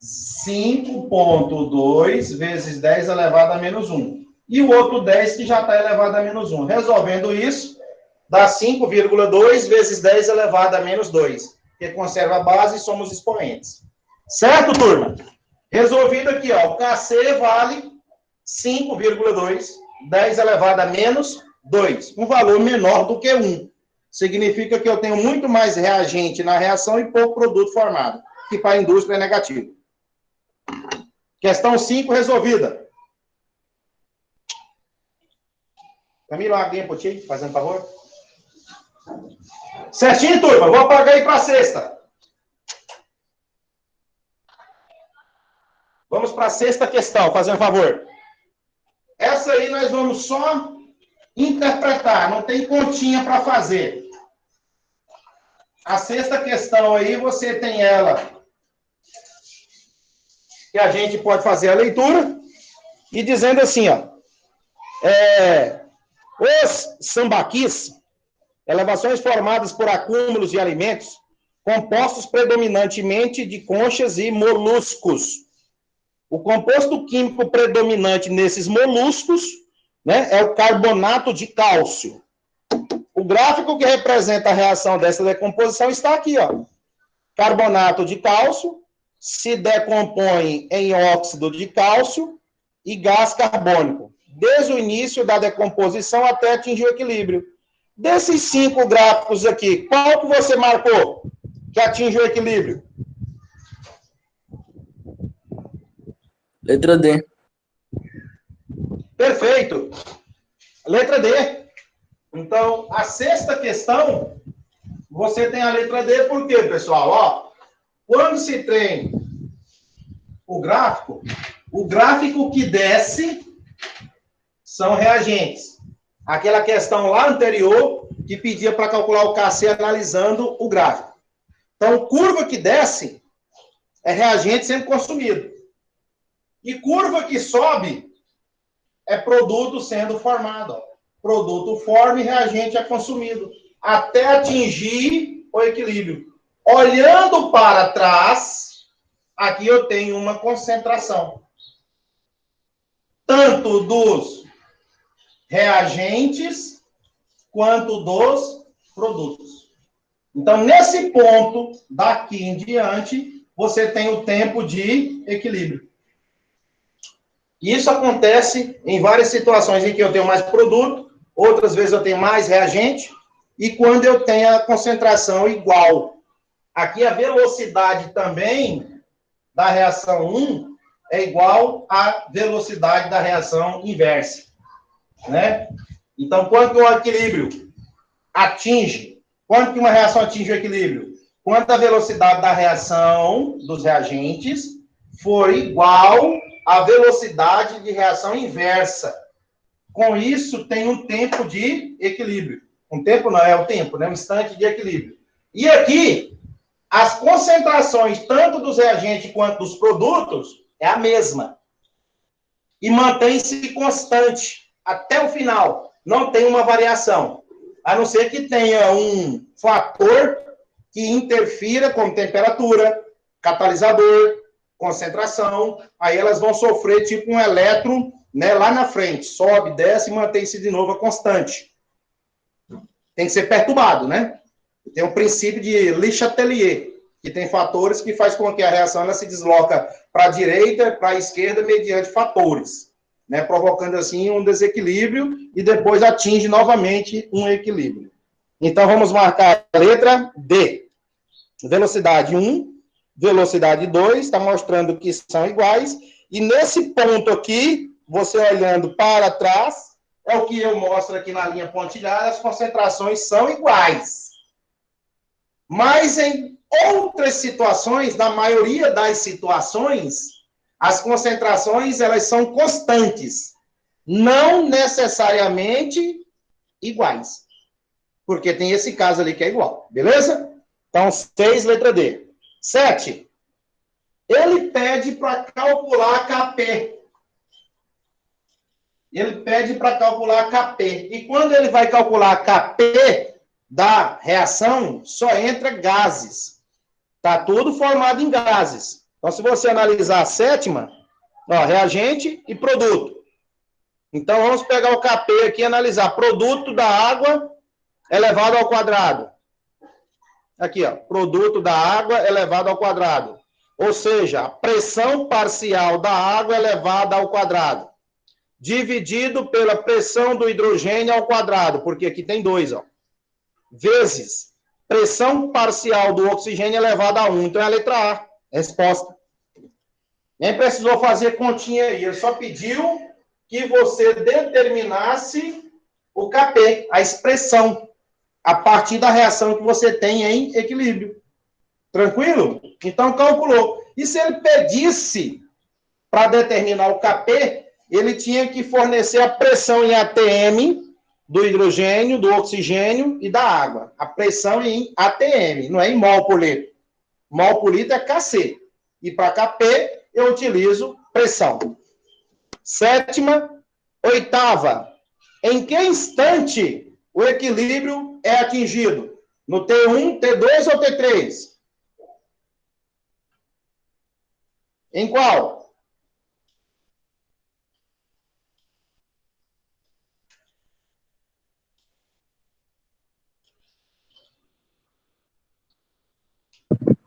5,2 vezes 10 elevado a menos 1. E o outro 10 que já está elevado a menos 1. Resolvendo isso, dá 5,2 vezes 10 elevado a menos 2. Que conserva a base e somos expoentes. Certo, turma? Resolvido aqui, ó, o Kc vale 5,2, 10 elevado a menos 2. Um valor menor do que 1. Significa que eu tenho muito mais reagente na reação e pouco produto formado. Que para a indústria é negativo. Questão 5 resolvida. Camilo, uma aguinha pro ti, fazendo favor. Certinho, turma? Vou apagar aí para a sexta. Vamos para a sexta questão, fazendo favor. Essa aí nós vamos só interpretar, não tem continha para fazer. A sexta questão aí, você tem ela, que a gente pode fazer a leitura, e dizendo assim, ó, os sambaquis, elevações formadas por acúmulos de alimentos, compostos predominantemente de conchas e moluscos. O composto químico predominante nesses moluscos, né, é o carbonato de cálcio. O gráfico que representa a reação dessa decomposição está aqui, ó. Carbonato de cálcio se decompõe em óxido de cálcio e gás carbônico, desde o início da decomposição até atingir o equilíbrio. Desses 5 gráficos aqui, qual que você marcou que atinge o equilíbrio? Letra D. Perfeito. Letra D. Então, a sexta questão, você tem a letra D, por quê, pessoal? Ó, quando se tem o gráfico que desce são reagentes. Aquela questão lá anterior que pedia para calcular o KC analisando o gráfico. Então, curva que desce é reagente sendo consumido. E curva que sobe é produto sendo formado. Ó. Produto forma e reagente é consumido. Até atingir o equilíbrio. Olhando para trás, aqui eu tenho uma concentração. Tanto dos reagentes quanto dos produtos. Então, nesse ponto, daqui em diante, você tem o tempo de equilíbrio. Isso acontece em várias situações em que eu tenho mais produto, outras vezes eu tenho mais reagente, e quando eu tenho a concentração igual. Aqui a velocidade também da reação 1 é igual à velocidade da reação inversa. Né? Então, quando o equilíbrio atinge, quando que uma reação atinge o equilíbrio? Quando a velocidade da reação dos reagentes for igual à velocidade de reação inversa. Com isso, tem um tempo de equilíbrio. Um tempo não, é o tempo, né? Um instante de equilíbrio. E aqui, as concentrações, tanto dos reagentes quanto dos produtos, é a mesma. E mantém-se constante até o final. Não tem uma variação. A não ser que tenha um fator que interfira, como temperatura, catalisador, concentração. Aí elas vão sofrer tipo um elétron, né, lá na frente, sobe, desce e mantém-se de novo a constante. Tem que ser perturbado, né? Tem o princípio de Le Chatelier, que tem fatores que faz com que a reação ela se desloca para a direita, para a esquerda, mediante fatores, né, provocando assim um desequilíbrio e depois atinge novamente um equilíbrio. Então, vamos marcar a letra D. Velocidade 1, velocidade 2, está mostrando que são iguais, e nesse ponto aqui, você olhando para trás, é o que eu mostro aqui na linha pontilhada, as concentrações são iguais. Mas em outras situações, na maioria das situações, as concentrações elas são constantes, não necessariamente iguais. Porque tem esse caso ali que é igual, beleza? Então, 6, letra D. 7. Ele pede para calcular KP. Ele pede para calcular KP. E quando ele vai calcular KP da reação, só entra gases. Está tudo formado em gases. Então, se você analisar a sétima, ó, reagente e produto. Então, vamos pegar o KP aqui e analisar. Produto da água elevado ao quadrado. Aqui, ó. Produto da água elevado ao quadrado. Ou seja, a pressão parcial da água elevada ao quadrado. Dividido pela pressão do hidrogênio ao quadrado, porque aqui tem 2, ó. Vezes pressão parcial do oxigênio elevado a 1. Então é a letra A, resposta. Nem precisou fazer continha aí, ele só pediu que você determinasse o Kp, a expressão, a partir da reação que você tem em equilíbrio. Tranquilo? Então, calculou. E se ele pedisse para determinar o Kp, ele tinha que fornecer a pressão em atm do hidrogênio, do oxigênio e da água. A pressão em atm, não é em mol por litro. Mol por litro é Kc. E para Kp, eu utilizo pressão. Sétima, oitava. Em que instante o equilíbrio é atingido? No T1, T2 ou T3? Em qual?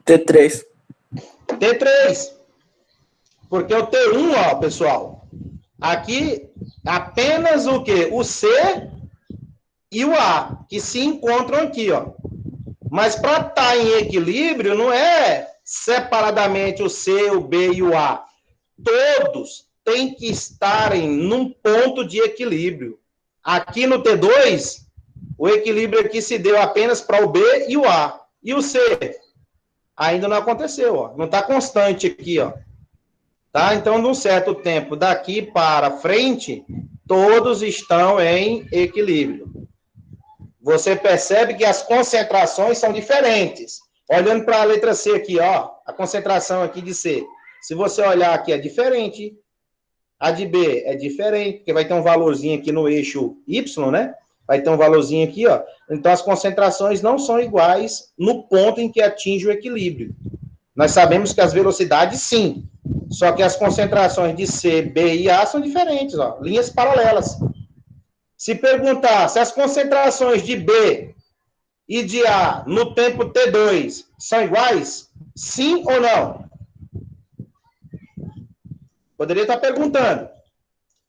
T3. T3. Porque o T1, ó, pessoal, aqui apenas o quê? O C e o A, que se encontram aqui, ó. Mas para estar em equilíbrio, não é separadamente o C, o B e o A. Todos têm que estarem num ponto de equilíbrio. Aqui no T2, o equilíbrio aqui se deu apenas para o B e o A. E o C? Ainda não aconteceu, ó. Não está constante aqui, ó. Tá? Então, num certo tempo daqui para frente, todos estão em equilíbrio. Você percebe que as concentrações são diferentes. Olhando para a letra C aqui, ó, a concentração aqui de C. Se você olhar aqui, é diferente. A de B é diferente, porque vai ter um valorzinho aqui no eixo Y, né? Vai ter um valorzinho aqui, ó. Então, as concentrações não são iguais no ponto em que atinge o equilíbrio. Nós sabemos que as velocidades, sim. Só que as concentrações de C, B e A são diferentes, ó. Linhas paralelas. Se perguntar se as concentrações de B e de A no tempo T2 são iguais, sim ou não? Poderia estar perguntando.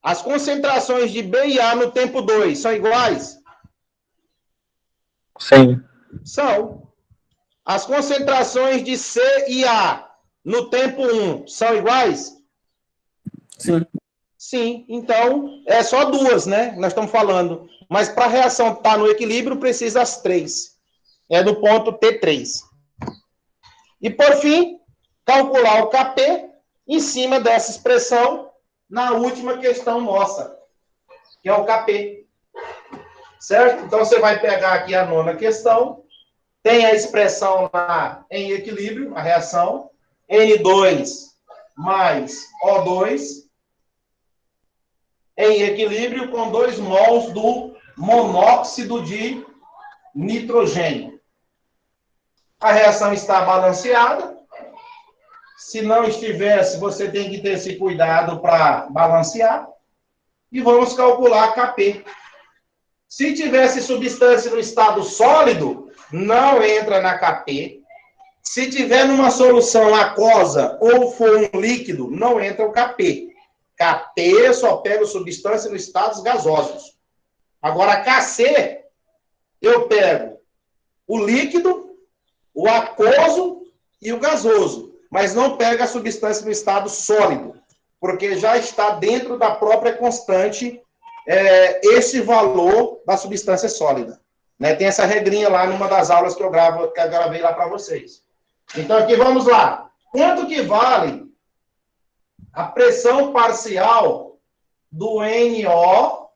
As concentrações de B e A no tempo 2 são iguais? Sim. São. As concentrações de C e A no tempo 1 são iguais? Sim. Sim. Então, é só duas, né? Nós estamos falando. Mas para a reação estar no equilíbrio, precisa as três. É do ponto T3. E, por fim, calcular o Kp em cima dessa expressão na última questão nossa, que é o Kp. Certo? Então, você vai pegar aqui a nona questão, tem a expressão lá em equilíbrio, a reação, N2 mais O2, em equilíbrio com 2 mols do monóxido de nitrogênio. A reação está balanceada. Se não estivesse, você tem que ter esse cuidado para balancear. E vamos calcular Kp. Se tivesse substância no estado sólido, não entra na Kp. Se tiver numa solução aquosa ou for um líquido, não entra o Kp. Kp só pega substância nos estados gasosos. Agora, Kc, eu pego o líquido, o aquoso e o gasoso, mas não pega a substância no estado sólido, porque já está dentro da própria constante esse valor da substância sólida. Né? Tem essa regrinha lá numa das aulas que eu gravei lá para vocês. Então, aqui vamos lá. Quanto que vale a pressão parcial do NO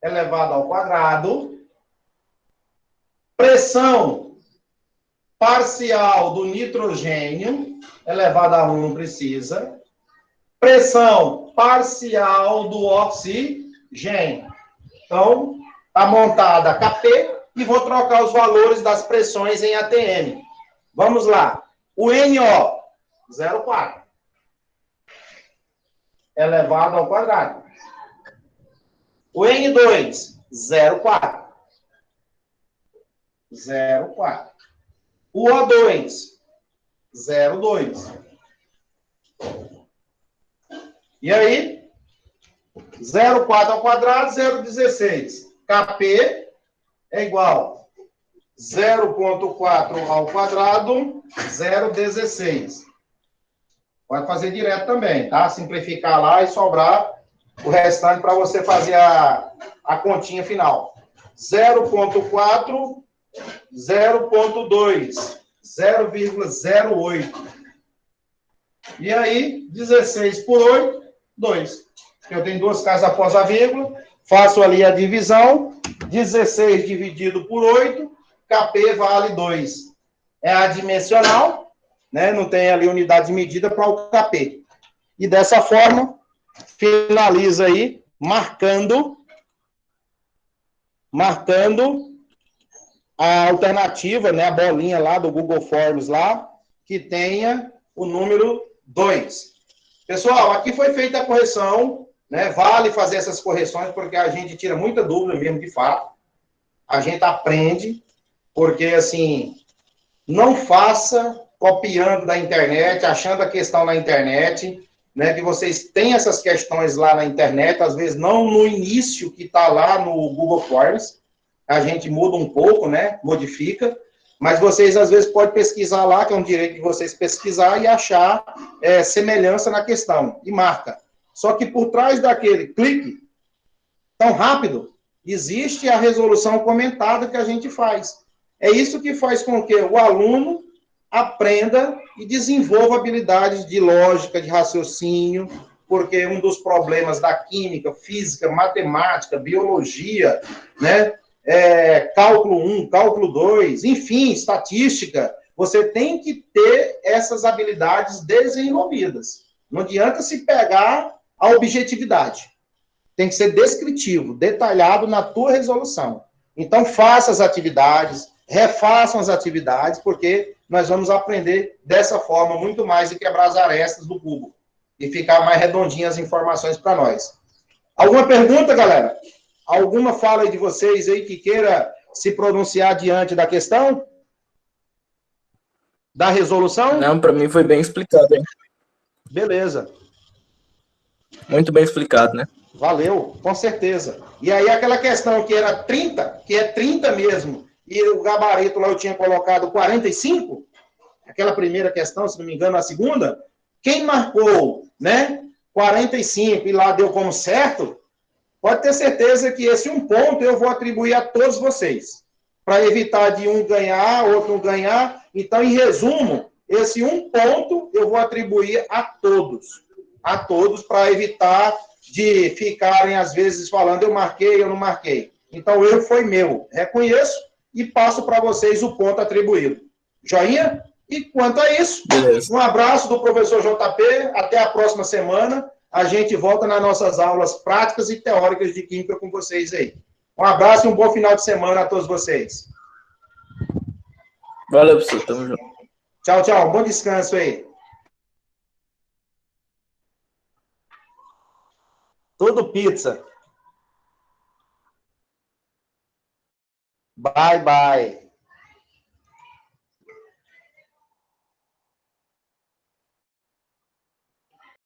elevado ao quadrado, pressão parcial do nitrogênio elevado a 1, não precisa, pressão parcial do oxigênio. Então, está montada a Kp e vou trocar os valores das pressões em atm. Vamos lá. O NO, 0,4. Elevado ao quadrado. O N2, 0,4. 0,4. O O2, 0,2. E aí? 0,4 ao quadrado, 0,16. Kp é igual 0,4 ao quadrado, 0,16. Pode fazer direto também, tá? Simplificar lá e sobrar o restante para você fazer a continha final. 0,4, 0,2, 0,08. E aí, 16 por 8, 2. Eu tenho duas casas após a vírgula, faço ali a divisão, 16 dividido por 8, KP vale 2. É adimensional, né? Não tem ali unidade de medida para o KP. E dessa forma, finaliza aí, marcando a alternativa, né? A bolinha lá do Google Forms lá, que tenha o número 2. Pessoal, aqui foi feita a correção, né? Vale fazer essas correções, porque a gente tira muita dúvida mesmo, de fato. A gente aprende, porque, assim, não faça copiando da internet, achando a questão na internet, né? Que vocês têm essas questões lá na internet, às vezes não no início que está lá no Google Forms, a gente muda um pouco, né? Modifica, mas vocês, às vezes, podem pesquisar lá, que é um direito de vocês pesquisar e achar semelhança na questão, e marca. Só que por trás daquele clique, tão rápido, existe a resolução comentada que a gente faz. É isso que faz com que o aluno aprenda e desenvolva habilidades de lógica, de raciocínio, porque um dos problemas da química, física, matemática, biologia, né? Cálculo 1, cálculo 2, enfim, estatística, você tem que ter essas habilidades desenvolvidas. Não adianta se pegar a objetividade. Tem que ser descritivo, detalhado na tua resolução. Então, faça as atividades, refaçam as atividades, porque nós vamos aprender dessa forma muito mais e quebrar as arestas do Google e ficar mais redondinhas as informações para nós. Alguma pergunta, galera? Alguma fala aí de vocês aí que queira se pronunciar diante da questão? Da resolução? Não, para mim foi bem explicado, hein? Beleza. Muito bem explicado, né? Valeu, com certeza. E aí aquela questão que era 30, que é 30 mesmo, e o gabarito lá eu tinha colocado 45, aquela primeira questão, se não me engano, a segunda, quem marcou, né, 45 e lá deu como certo, pode ter certeza que esse um ponto eu vou atribuir a todos vocês, para evitar de um ganhar, outro não ganhar. Então, em resumo, esse um ponto eu vou atribuir a todos, para evitar de ficarem, às vezes, falando eu marquei, eu não marquei. Então, o erro foi meu. Reconheço e passo para vocês o ponto atribuído. Joinha? E quanto a isso, Beleza. um abraço do professor JP, até a próxima semana. A gente volta nas nossas aulas práticas e teóricas de química com vocês aí. Um abraço e um bom final de semana a todos vocês. Valeu, professor. Tamo junto. Tchau, tchau. Bom descanso aí. Tudo pizza. Bye, bye.